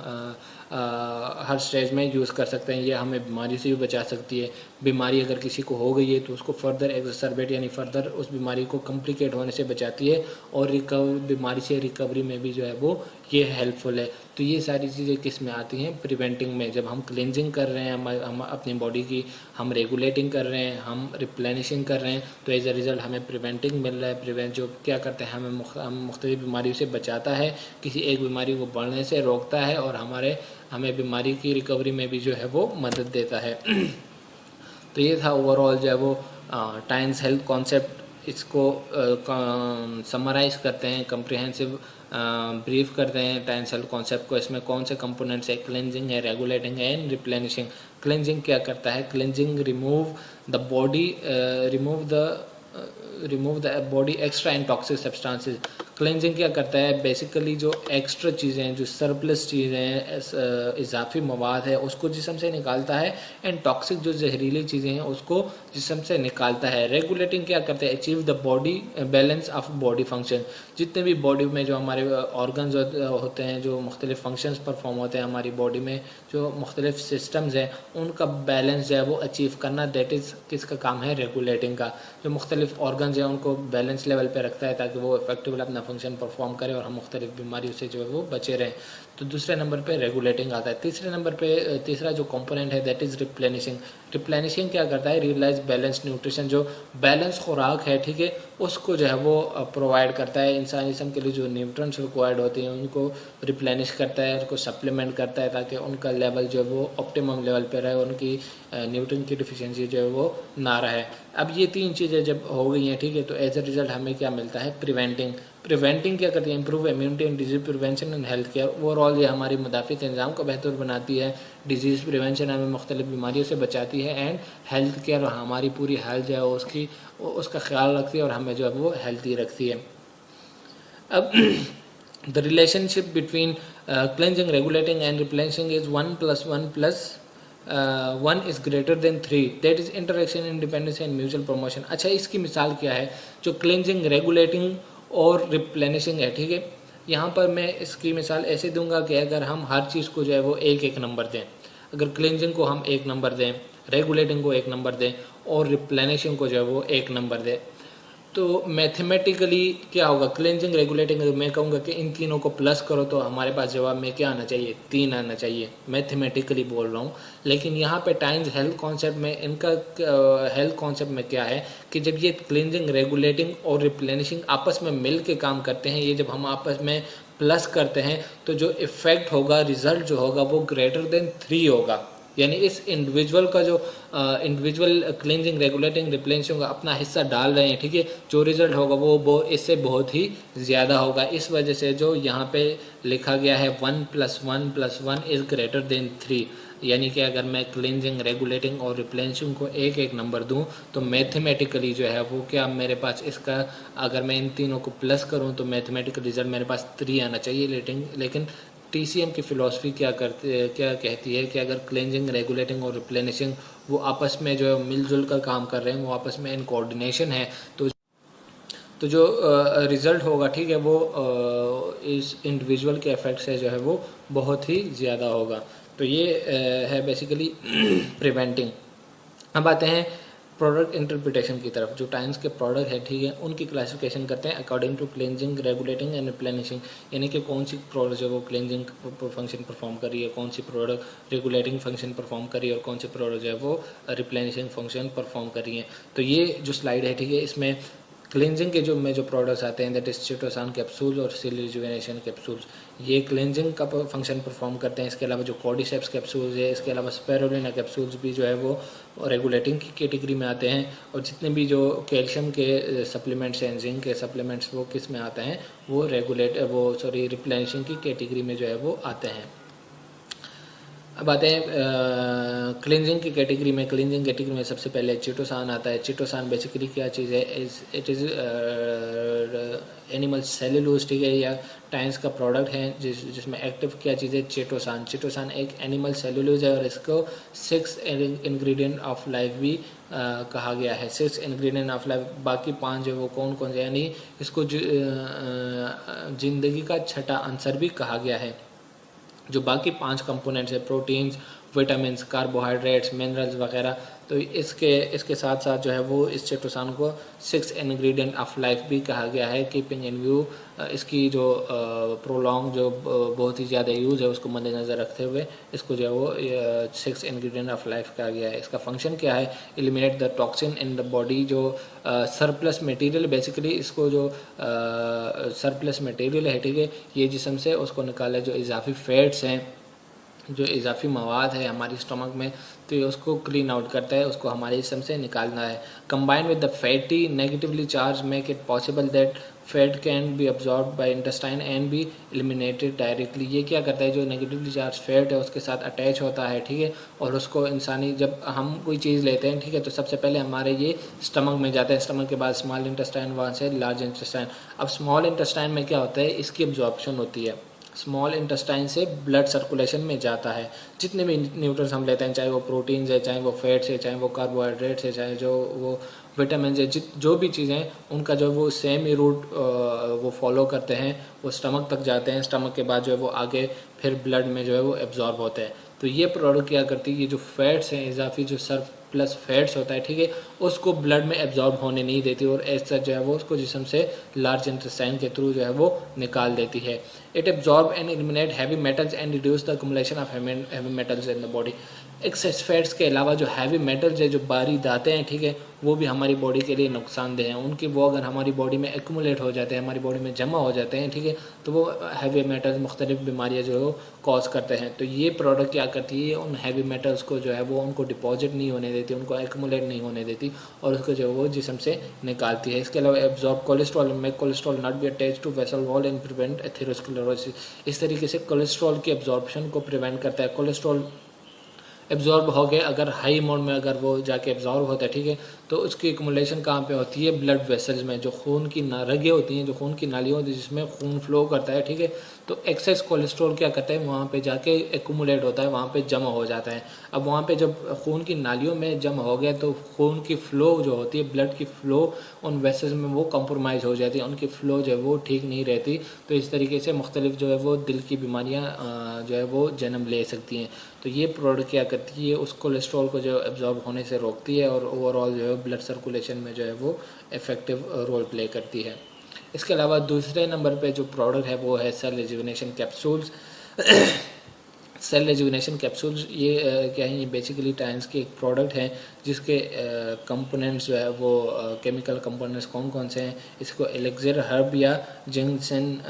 हर स्टेज में यूज़ कर सकते हैं। ये हमें बीमारी से भी बचा सकती है। बीमारी अगर किसी को हो गई है तो उसको फर्दर एग्जैसरबेट यानी फर्दर उस बीमारी को कॉम्प्लिकेट होने से बचाती है और बीमारी से रिकवरी में भी जो है वो ये हेल्पफुल है। तो ये सारी चीज़ें किस में आती हैं, प्रिवेंटिंग में। जब हम क्लेंजिंग कर रहे हैं हम अपनी बॉडी की, हम रेगुलेटिंग कर रहे हैं, हम रिप्लेनिशिंग कर रहे हैं, तो एज अ रिज़ल्ट हमें प्रिवेंटिंग मिल रहा है। प्रिवेंट जो क्या करते हैं, हमें मुख्तलिफ बीमारियों से बचाता है, किसी एक बीमारी को बढ़ने से रोकता है और हमें बीमारी की रिकवरी में भी जो है वो मदद देता है। तो ये था ओवरऑल जो है वो टाइम्स हेल्थ कॉन्सेप्ट। इसको समराइज़ करते हैं, कम्प्रिहेंसिव ब्रीफ करते हैं टाइम्स हेल्थ कॉन्सेप्ट को। इसमें कौन से कंपोनेंट्स है, क्लेंजिंग है, रेगुलेटिंग है एंड रिप्लेनिशिंग। क्लेंजिंग क्या करता है, cleansing remove the body extra and toxic substances. Cleansing क्या करता है, बेसिकली जो एक्स्ट्रा चीज़ें हैं, जो सरप्लस चीज़ें हैं, इजाफी मवाद है, उसको जिस्म से निकालता है एंड टॉक्सिक जो जहरीली चीज़ें हैं उसको जिस्म से निकालता है। रेगुलेटिंग क्या करता है, achieve the body balance of body function. जितने भी बॉडी में जो हमारे ऑर्गन्स होते हैं, जो मुख्तलिफ फंक्शंस परफॉर्म होते हैं हमारी बॉडी में, जो मुख्तलिफ सिस्टम्स हैं, उनका बैलेंस जो है वो अचीव करना, दैट इज़ किसका काम है, रेगुलेटिंग का। जो मुख्तलिफ मुख्तलिफ ऑर्गन्स हैं उनको बैलेंस लेवल पे रखता है ताकि वो इफेक्टिवली अपना फंक्शन परफॉर्म करे और हम मुख्तलिफ बीमारियों से जो है वो बचे रहें। तो दूसरे नंबर पे रेगुलेटिंग आता है। तीसरे नंबर पे तीसरा जो कंपोनेंट है दैट इज़ रिप्लेनिशिंग। रिप्लेनिशिंग क्या करता है, रियलाइज बैलेंस न्यूट्रिशन, जो बैलेंस खुराक है ठीक है उसको जो है वो प्रोवाइड करता है। इंसानी जिस्म के लिए जो न्यूट्रिएंट्स रिक्वायर्ड होते हैं उनको रिप्लेनिश करता है, उनको सप्लीमेंट करता है ताकि उनका लेवल जो है वो ऑप्टिमम लेवल पे रहे, उनकी न्यूट्रिएंट की डिफिशिएंसी जो है वो ना रहे। अब ये तीन चीज़ें जब हो गई हैं ठीक है, तो एज अ रिजल्ट हमें क्या मिलता है, प्रिवेंटिंग। प्रिवेंटिंग क्या करती है, improve immunity and disease prevention and health care. Overall ये हमारी मुदाफ़ित निज़ाम को बेहतर बनाती है, डिजीज़ प्रिवेंशन हमें मुख्तलिफ बीमारियों से बचाती है, एंड हेल्थ केयर हमारी पूरी हेल्थ जो है उसका ख्याल रखती है और हमें जो है वो हेल्थी रखती है। अब the relationship between cleansing, regulating and replenishing is 1 plus 1 plus 1 is greater than 3, that is interaction, independence and mutual promotion। अच्छा, इसकी मिसाल क्या है, जो क्लेंजिंग, रेगुलेटिंग और रिप्लेनिशिंग है ठीक है, यहाँ पर मैं इसकी मिसाल ऐसे दूंगा कि अगर हम हर चीज़ को जो है वो एक एक नंबर दें, अगर क्लेंजिंग को हम 1 नंबर दें, रेगुलेटिंग को 1 नंबर दें और रिप्लेनिशिंग को जो है वो 1 नंबर दें, तो मैथमेटिकली क्या होगा, क्लेंजिंग, रेगुलेटिंग, मैं कहूँगा कि इन तीनों को प्लस करो तो हमारे पास जवाब में क्या आना चाहिए, 3 आना चाहिए, मैथमेटिकली बोल रहा हूँ। लेकिन यहाँ पे टाइम्स हेल्थ कॉन्सेप्ट में इनका हेल्थ कॉन्सेप्ट में क्या है कि जब ये क्लेंजिंग, रेगुलेटिंग और रिप्लेनिशिंग आपस में मिल के काम करते हैं, ये जब हम आपस में प्लस करते हैं तो जो इफ़ेक्ट होगा, रिजल्ट जो होगा वो ग्रेटर देन 3 होगा। यानी इस इंडिविजुअल का जो इंडिविजुअल क्लींजिंग, रेगुलेटिंग, रिप्लेनिशिंग का अपना हिस्सा डाल रहे हैं ठीक है, जो रिजल्ट होगा वो इससे बहुत ही ज़्यादा होगा। इस वजह से जो यहाँ पे लिखा गया है 1 + 1 + 1 इज़ ग्रेटर देन 3, यानी कि अगर मैं क्लींजिंग, रेगुलेटिंग और रिप्लेनिशिंग को एक एक नंबर दूं तो मैथमेटिकली जो है वो क्या मेरे पास इसका, अगर मैं इन तीनों को प्लस करूं तो मैथमेटिकल रिजल्ट मेरे पास 3 आना चाहिए। लेकिन TCM की फ़िलासफ़ी क्या कहती है कि अगर क्लेंजिंग, रेगुलेटिंग और रिप्लेनिशिंग वो आपस में जो मिलजुल कर काम कर रहे हैं, वो आपस में इन कोऑर्डिनेशन है, तो जो रिज़ल्ट होगा ठीक है वो इस इंडिविजुअल के इफेक्ट से जो है वो बहुत ही ज़्यादा होगा। तो ये है बेसिकली प्रिवेंटिंग। अब आते हैं प्रोडक्ट इंटरप्रिटेशन की तरफ। जो टाइम्स के प्रोडक्ट है ठीक है उनकी क्लासिफिकेशन करते हैं according to cleansing, regulating and replenishing, यानी कि कौन सी प्रोडक्ट जो वो क्लेंजिंग फंक्शन परफॉर्म कर रही है, कौन सी प्रोडक्ट रेगुलेटिंग फंक्शन परफॉर्म कर रही है और कौन सी प्रोडक्ट जो है वो रिप्लेनिशिंग फंक्शन परफॉर्म कर रही है। तो ये जो स्लाइड है ठीक है, इसमें क्लेंजिंग के जो प्रोडक्ट्स आते हैं दैट इज चिटोसान कैप्सूल्स और सेल रिजुवेनेशन कैप्सूल्स, ये क्लेंजिंग का फंक्शन परफॉर्म करते हैं। इसके अलावा जो कॉर्डिसेप्स कैप्सूल्स है, इसके अलावा स्पेरुलिना कैप्सूल्स भी जो है वो रेगुलेटिंग की कैटेगरी में आते हैं। और जितने भी जो कैल्शियम के सप्लीमेंट्स हैं, जिंक के सप्लीमेंट्स, वो किस में आते हैं, वो रिप्लेनिशिंग की कैटेगरी में जो है वो आते हैं। अब आते हैं क्लींजिंग की कैटेगरी में। क्लींजिंग कैटेगरी में सबसे पहले चिटोसान आता है। चिटोसान बेसिकली क्या चीज़ है, इट इज़ एनिमल सेलुलोज ठीक है, या टाइम्स का प्रोडक्ट है जिसमें एक्टिव क्या चीज़ है, चिटोसान। चिटोसान एक एनिमल सेलुलोज है और इसको 6 इंग्रेडिएंट ऑफ लाइफ भी कहा गया है। 6 इंग्रेडिएंट ऑफ लाइफ, बाकी 5 जो वो कौन कौन से, यानी इसको जिंदगी का छठा आंसर भी कहा गया है। जो बाकी 5 कंपोनेंट्स है, प्रोटीन्स, विटामिन्स, कार्बोहाइड्रेट्स, मिनरल्स वगैरह, तो इसके साथ साथ जो है वो इस चिटोसान को 6 इंग्रेडिएंट ऑफ लाइफ भी कहा गया है। कीपिंग इन व्यू इसकी जो प्रोलॉन्ग जो बहुत ही ज़्यादा यूज़ है उसको मद्देनज़र रखते हुए इसको जो है वो 6 इंग्रेडिएंट ऑफ लाइफ कहा गया है। इसका फंक्शन क्या है, eliminate the toxin in the body, जो सरप्लस मटेरियल, बेसिकली इसको जो सरप्लस मटेरियल है ठीक है, ये जिस्म से उसको निकाले, जो इजाफी फैट्स हैं, जो इजाफी मवाद है हमारी स्टमक में, तो ये उसको क्लीन आउट करता है, उसको हमारे जिस्म से निकालना है। Combined with the fatty negatively charge make it possible that fat can be absorb by intestine and be eliminated directly. ये क्या करता है, जो नेगेटिवली चार्ज फैट है उसके साथ अटैच होता है ठीक है, और उसको इंसानी, जब हम कोई चीज़ लेते हैं ठीक है, तो सबसे पहले हमारे ये स्टमक में जाता है, स्टमक के बाद स्मॉल इंटेस्टाइन, वहाँ से लार्ज इंटेस्टाइन। अब स्मॉल इंटेस्टाइन में क्या होता है, इसकी अब्जॉर्प्शन होती है, स्मॉल इंटेस्टाइन से ब्लड सर्कुलेशन में जाता है। जितने भी न्यूट्रिएंट्स हम लेते हैं, चाहे वो प्रोटीन्स है, चाहे वो फैट्स है, चाहे वो कार्बोहाइड्रेट्स है, चाहे जो वो विटामिन है, जो भी चीज़ें हैं उनका जो वो सेम ही रूट वो फॉलो करते हैं, वो स्टमक तक जाते हैं। स्टमक के बाद जो है वो आगे फिर ब्लड में जो है वो एब्जॉर्ब होते हैं। तो ये प्रोडक्ट क्या करती है, ये जो फैट्स हैं इजाफी, जो प्लस फैट्स होता है, ठीक है, उसको ब्लड में एब्जॉर्ब होने नहीं देती और ऐसा जो है वो उसको जिस्म से लार्ज इंटेस्टाइन के थ्रू जो है वो निकाल देती है। It absorb and eliminate heavy metals and reduce the accumulation of heavy metals in the body. Excess fats के अलावा जो हैवी मेटल्स है, जो बारी धातें हैं, ठीक है, वो भी हमारी बॉडी के लिए नुकसानदेह हैं। उनकी वो अगर हमारी बॉडी में एक्यूमुलेट हो जाते हैं, हमारी बॉडी में जमा हो जाते हैं, ठीक है, तो वो हैवी मेटल्स मुख्तलिफ बीमारियाँ जो है वो कॉज करते हैं। तो ये प्रोडक्ट क्या करती है, उन हैवी मेटल्स को जो है वो उनको डिपॉजिट नहीं होने देती, उनको एक्यूमुलेट नहीं होने देती और उसको जो है वो जिस्म से निकालती है। इसके अलावा absorb cholesterol, make cholesterol not be attach to vessel wall and prevent atherosclerosis. इस तरीके से कोलेस्ट्रॉल की एब्जॉर्प्शन को प्रिवेंट करता है। कोलेस्ट्रॉल एब्जॉर्ब हो गए अगर हाई अमाउंट में अगर वो जाके एब्जॉर्ब होता है, ठीक है, तो उसकी एक्यूमुलेशन कहाँ पे होती है, ब्लड वेसल्स में, जो खून की रगें होती हैं, जो खून की नालियाँ होती हैं जिसमें खून फ्लो करता है, ठीक है, तो एक्सेस कोलेस्ट्रॉल क्या करता है, वहाँ पे जाके एक्यूमुलेट होता है, वहाँ पे जमा हो जाता है। अब वहाँ पे जब खून की नालियों में जमा हो गया तो खून की फ़्लो जो होती है, ब्लड की फ़्लो उन वेसल्स में वो कंप्रोमाइज़ हो जाती है, उनकी फ़्लो जो है वो ठीक नहीं रहती। तो इस तरीके से मुख्तलिफ जो है वो दिल की बीमारियाँ जो है वो जन्म ले सकती हैं। तो ये प्रोडक्ट क्या करती है, उस कोलेस्ट्रॉल को जो एब्जॉर्ब होने से रोकती है और ओवरऑल जो है ब्लड सर्कुलेशन में जो है वो इफ़ेक्टिव रोल प्ले करती है। इसके अलावा दूसरे नंबर पे जो प्रोडक्ट है वो है cell rejuvenation capsules. Cell rejuvenation capsules ये क्या है, ये बेसिकली टाइम्स के एक प्रोडक्ट है जिसके कंपोनेंट्स जो है वो केमिकल कंपोनेंट्स कौन कौन से हैं, इसको एलेक्जेर हर्ब या जिंगसेन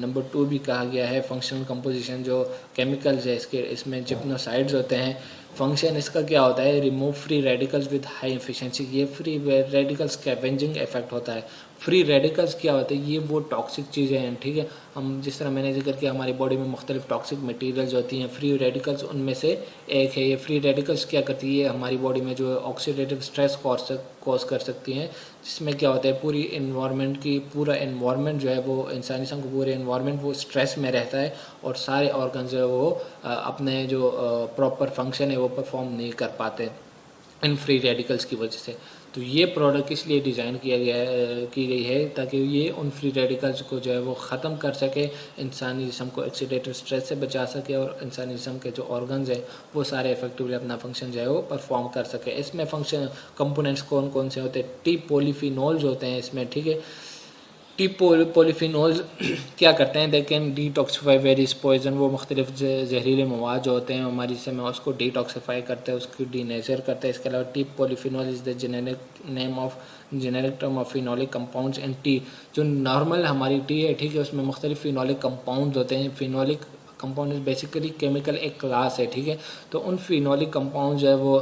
नंबर 2 भी कहा गया है। फंक्शनल कंपोजिशन जो केमिकल्स है इसके, इसमें जिप्नोसाइड्स होते हैं। फंक्शन इसका क्या होता है, remove free radicals with high efficiency. ये फ्री रेडिकल्स स्कैवेंजिंग इफेक्ट होता है। फ्री रेडिकल्स क्या होते हैं, ये वो टॉक्सिक चीज़ें हैं, ठीक है, हम जिस तरह मैंने जिक्र किया हमारी बॉडी में मुख्तलिफ टॉक्सिक मटेरियल्स होती हैं, फ्री रेडिकल्स उनमें से एक है। ये फ्री रेडिकल्स क्या करती है, हमारी बॉडी में जो ऑक्सीडेटिव स्ट्रेस कॉज कर सकती हैं, जिसमें क्या होता है पूरी इन्वायरमेंट की, पूरा इन्वायरमेंट जो है वो इंसानी जिस्म को पूरे इन्वायरमेंट वो स्ट्रेस में रहता है और सारे ऑर्गन जो है वो अपने जो प्रॉपर फंक्शन है वो परफॉर्म नहीं कर पाते इन फ्री रेडिकल्स की वजह से। तो ये प्रोडक्ट इसलिए डिज़ाइन की गई है ताकि ये उन फ्री रेडिकल्स को जो है वो ख़त्म कर सके, इंसानी जिस्म को ऑक्सीडेटिव स्ट्रेस से बचा सके और इंसानी जिस्म के जो ऑर्गन्स हैं वो सारे इफेक्टिवली अपना फंक्शन जो है वो परफॉर्म कर सके। इसमें फंक्शन कंपोनेंट्स कौन कौन से होते हैं, टी पॉलीफिनोल्स होते हैं इसमें, ठीक है। टी पॉलीफिनोल्स क्या करते हैं, they can detoxify various poison. वो मुख्तलिफ जहरीले मवाद जो होते हैं हमारी जिस्म में उसको डिटॉक्सीफाई करते हैं, उसकी डीनेचर करते हैं। इसके अलावा T polyphenol is the generic term of phenolic compounds and T. जो नॉर्मल हमारी टी है, ठीक है, उसमें मुख्तलिफ फिनोलिक कंपाउंड्स होते हैं। फिनोलिक कंपाउंड बेसिकली केमिकल एक क्लास है, ठीक है, तो उन फिनोलिक कंपाउंड जो है वो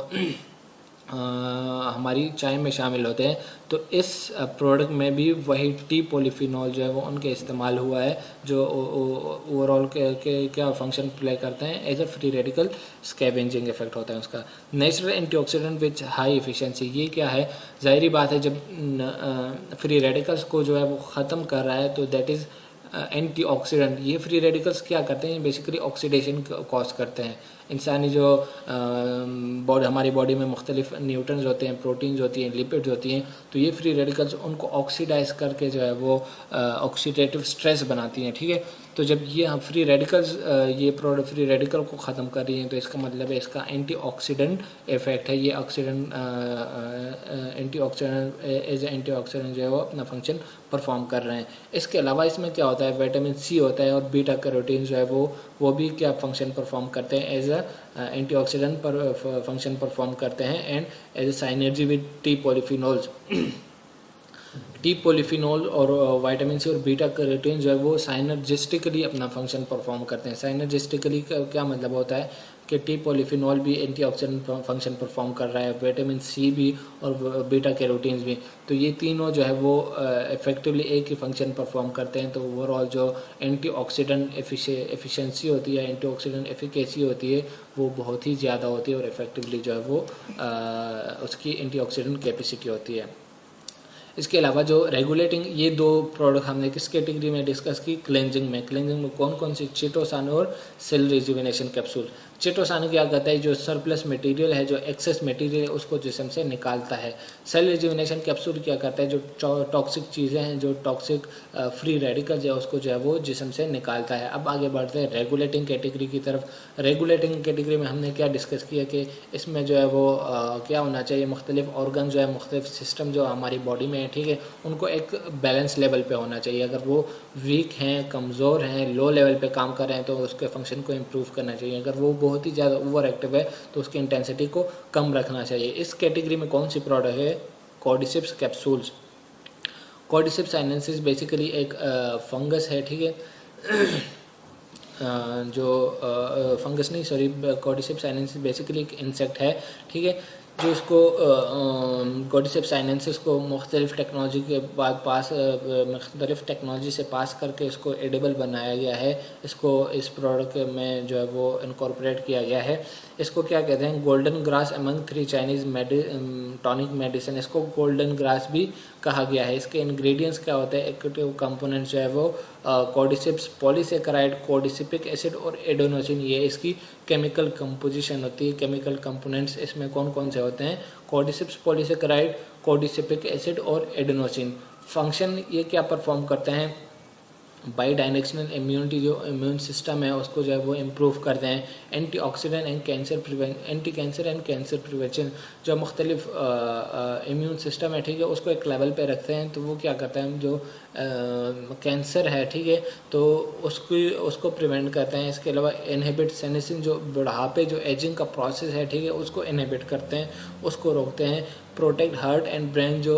हमारी चाय में शामिल होते हैं। तो इस प्रोडक्ट में भी वही टी पॉलीफिनॉल जो है वो उनके इस्तेमाल हुआ है जो ओवरऑल के क्या फंक्शन प्ले करते हैं, as a free radical scavenging effect होता है उसका। Natural antioxidant which high efficiency, ये क्या है, ज़ाहिरी बात है जब फ्री रेडिकल्स को जो है वो ख़त्म कर रहा है तो दैट इज़ एंटीऑक्सीडेंट। ये फ्री रेडिकल्स क्या करते हैं, बेसिकली ऑक्सीडेशन कॉज करते हैं। इंसानी जो हमारी बॉडी में मुख्तलिफ न्यूट्रॉन्स होते हैं, प्रोटीन्स होती हैं, लिपिड्स होती हैं, तो ये फ्री रेडिकल्स उनको ऑक्सीडाइज करके जो है वो ऑक्सीडेटिव स्ट्रेस बनाती हैं, ठीक है। तो जब ये हम फ्री रेडिकल्स ये प्रोडक्ट फ्री रेडिकल को ख़त्म कर रही हैं तो इसका मतलब है इसका एंटीऑक्सीडेंट इफेक्ट है। ये ऑक्सीडेंट एंटीऑक्सीडेंट एज एंटीऑक्सीडेंट जो है वो अपना फंक्शन परफॉर्म कर रहे हैं। इसके अलावा इसमें क्या होता है, विटामिन सी होता है और बीटा कैरोटीन जो है वो भी क्या फंक्शन परफॉर्म करते हैं, एज अ एंटीऑक्सीडेंट पर फंक्शन परफॉर्म करते हैं and as a synergy with tea polyphenols. Tea polyphenol और विटामिन सी और बीटा कैरोटीन जो है वो साइनर्जिस्टिकली अपना फंक्शन परफॉर्म करते हैं। साइनर्जिस्टिकली का क्या मतलब होता है कि टी पॉलीफिनोल भी एंटीऑक्सीडेंट फंक्शन परफॉर्म कर रहा है, विटामिन सी भी और बीटा कैरोटीन्स भी। तो ये तीनों जो है वो इफेक्टिवली एक ही फंक्शन परफॉर्म करते हैं। तो ओवरऑल जो एंटीऑक्सीडेंट एफिशिएंसी होती है, एंटीऑक्सीडेंट एफिकेसी होती है, वो बहुत ही ज़्यादा होती है और इफेक्टिवली जो है वो उसकी एंटीऑक्सीडेंट कैपेसिटी होती है। इसके अलावा जो रेगुलेटिंग, ये दो प्रोडक्ट हमने किस कैटेगरी में डिस्कस की, क्लेंजिंग में कौन कौन सी, चिटोसान और सेल रिजुविनेशन कैप्सूल। चिटोसान क्या करता है, जो सरप्लस मटेरियल है, जो एक्सेस मटेरियल है, उसको जिस्म से निकालता है। सेल रिजुविनेशन कैप्सूल क्या करता है, जो टॉक्सिक चीज़ें हैं, जो टॉक्सिक फ्री रेडिकल्स है, उसको जो है वो जिस्म से निकालता है। अब आगे बढ़ते हैं रेगुलेटिंग कैटेगरी की तरफ। रेगुलेटिंग कैटेगरी में हमने क्या डिस्कस किया कि इसमें जो है वो क्या होना चाहिए, मुख्तलिफ ऑर्गन जो है, मुख्तलिफ सिस्टम जो हमारी बॉडी में है, ठीक है, उनको एक बैलेंस लेवल पे होना चाहिए। अगर वो वीक हैं, कमज़ोर हैं, लो लेवल पे काम कर रहे हैं तो उसके फंक्शन को इम्प्रूव करना चाहिए। अगर वो बहुत ही ज़्यादा ओवर एक्टिव है तो उसकी इंटेंसिटी को कम रखना चाहिए। इस कैटेगरी में कौन सी प्रोडक्ट है, कॉर्डिसिप्स कैप्सूल्स। कॉर्डिसिप्स साइनेंसिस बेसिकली एक फंगस है, ठीक है, जो फंगस नहीं, सॉरी, कॉर्डिसिप्स साइनेंसिस बेसिकली एक इंसेक्ट है, ठीक है, जो इसको कॉर्डिसिप्स साइनेंसिस को मुख्तलिफ टेक्नोलॉजी के बाद मुख्तलिफ टेक्नोलॉजी से पास करके इसको एडिबल बनाया गया है। इसको इस प्रोडक्ट में जो है वो इनकॉर्पोरेट किया गया है। इसको क्या कहते हैं, golden grass among 3 Chinese tonic medicine, इसको गोल्डन ग्रास भी कहा गया है। इसके इंग्रेडिएंट्स क्या होते हैं, एक्टिव कंपोनेंट्स जो है वो कॉर्डिसिप्स पॉलीसेकेराइड, कॉर्डिसिपिक एसिड और एडेनोसिन, ये इसकी केमिकल कंपोजिशन होती है। केमिकल कंपोनेंट्स इसमें कौन कौन से होते हैं, कॉर्डिसिप्स पॉलीसेकेराइड, कॉर्डिसिपिक एसिड और एडेनोसिन। फंक्शन ये क्या परफॉर्म करते हैं, बाई डायरेक्शनल इम्यूनिटी, जो इम्यून सिस्टम है उसको जो है वो इम्प्रूव करते हैं। Antioxidant and anti cancer and cancer prevention, जो मुख्तलिफ इम्यून सिस्टम है, ठीक है, उसको एक लेवल पे रखते हैं। तो वो क्या करता है, जो कैंसर है, ठीक है, तो उसको प्रिवेंट करते हैं। इसके अलावा इनहिबिट सेनेसिन, जो बुढ़ापे, जो एजिंग का प्रोसेस है, ठीक है, उसको इनहिबिट करते हैं, उसको रोकते हैं। प्रोटेक्ट हार्ट एंड ब्रेन, जो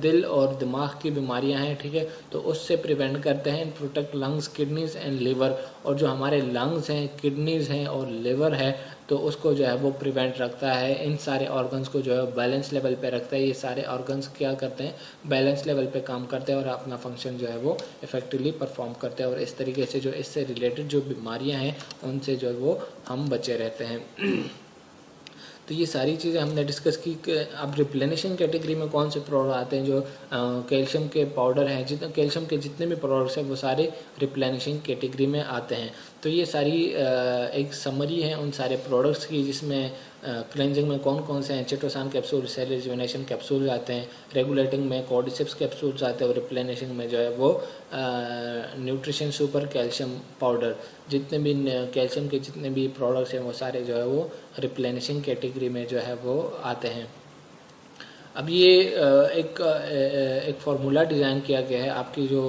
दिल और दिमाग की बीमारियां हैं, ठीक है, तो उससे प्रिवेंट करते हैं। Protect lungs, kidneys and liver, और जो हमारे लंग्स हैं, किडनीज हैं और लिवर है, तो उसको जो है वो प्रिवेंट रखता है। इन सारे ऑर्गन्स को जो है बैलेंस लेवल पे रखता है। ये सारे ऑर्गन्स क्या करते हैं, बैलेंस लेवल पे काम करते हैं और अपना फंक्शन जो है वो इफेक्टिवली परफॉर्म करते हैं। और इस तरीके से जो इससे रिलेटेड जो बीमारियां हैं उनसे जो है वो हम बचे रहते हैं। तो ये सारी चीज़ें हमने डिस्कस की। अब रिप्लेनिशिंग कैटेगरी में कौन से प्रोडक्ट आते हैं, जो कैल्शियम के पाउडर हैं, जितने कैल्शियम के जितने भी प्रोडक्ट्स हैं वो सारे रिप्लेनिशिंग कैटेगरी में आते हैं। तो ये सारी एक समरी है उन सारे प्रोडक्ट्स की, जिसमें क्लेंजिंग में कौन कौन से हैं, चिटोसान कैप्सूल, सेल रिजुविनेशन कैप्सूल आते हैं, रेगुलेटिंग में कॉर्डिसिप्स कैप्सूल्स आते हैं, और रिप्लेनिशिंग में जो है वो न्यूट्रिशन सुपर कैल्शियम पाउडर, जितने भी कैल्शियम के जितने भी प्रोडक्ट्स हैं वो सारे जो है वो रिप्लेनिशिंग कैटेगरी में जो है वो आते हैं। अब ये एक फार्मूला डिज़ाइन किया गया है आपकी जो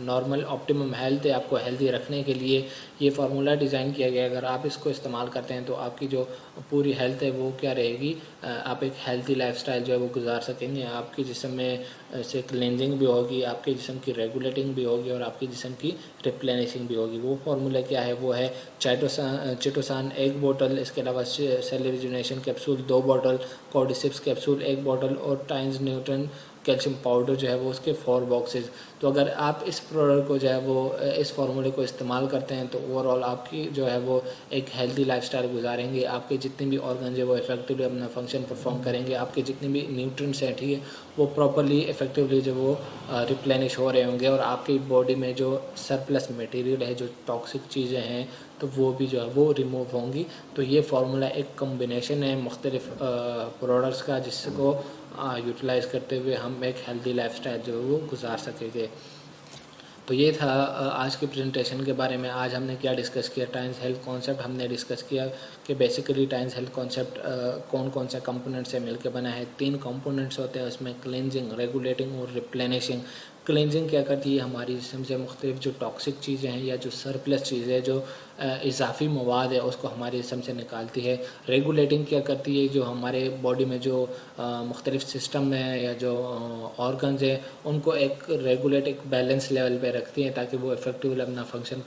नॉर्मल ऑप्टिमम हेल्थ है, आपको हेल्दी रखने के लिए ये फार्मूला डिज़ाइन किया गया है। अगर आप इसको इस्तेमाल करते हैं तो आपकी जो पूरी हेल्थ है वो क्या रहेगी, आप एक हेल्थी लाइफस्टाइल जो है वो गुजार सकेंगे। आपके जिस्म में से क्लेंजिंग भी होगी, आपके जिस्म की रेगुलेटिंग भी होगी और आपके जिस्म की रिप्लेनिशिंग भी होगी। वो फार्मूला क्या है, वो है चिटोसान 1 बोतल, इसके अलावा सेल रिजुविनेशन कैप्सूल 2 बोतल, कॉर्डिसिप्स कैप्सूल 1 बोतल और टाइम्स न्यूट्रन कैल्शियम पाउडर जो है वो उसके 4 बॉक्सेस। तो अगर आप इस प्रोडक्ट को जो है वो इस फार्मूले को इस्तेमाल करते हैं तो ओवरऑल आपकी जो है वो एक हेल्दी लाइफस्टाइल गुजारेंगे। आपके जितने भी ऑर्गन है वो इफेक्टिवली अपना फंक्शन परफॉर्म करेंगे। आपके जितने भी न्यूट्रिएंट्स हैं, ठीक है, वो प्रॉपरली इफेक्टिवली जो वो रिप्लेनिश हो रहे होंगे और आपकी बॉडी में जो सरप्लस मटेरियल है, जो टॉक्सिक चीज़ें हैं, तो वो भी जो है वो रिमूव होंगी। तो ये फार्मूला एक कम्बिनेशन है मुख्तलिफ प्रोडक्ट्स का, जिसको यूटिलाइज़ करते हुए हम एक हेल्दी लाइफस्टाइल जो है वो गुजार सकेंगे। तो ये था आज के प्रेजेंटेशन के बारे में। आज हमने क्या डिस्कस किया, टाइम्स हेल्थ कॉन्सेप्ट हमने डिस्कस किया कि बेसिकली टाइम्स हेल्थ कॉन्सेप्ट कौन कौन से कंपोनेंट से मिलकर बना है। 3 कंपोनेंट्स होते हैं उसमें, क्लेंजिंग, रेगुलेटिंग और रिप्लेनिशिंग। क्लेंजिंग क्या करती है, हमारी जिस्म से मुख्तलिफ जो टॉक्सिक चीज़ें हैं या जो सरप्लस चीज़ें हैं, जो इजाफी मवाद है, उसको हमारे जिस्म से निकालती है। रेगुलेटिंग क्या करती है, जो हमारे बॉडी में जो मुख्तलिफ सिस्टम है या जो ऑर्गन्स हैं उनको एक रेगुलेट, एक बैलेंस लेवल पे रखती हैं ताकि वो इफेक्टिवली अपना फंक्शन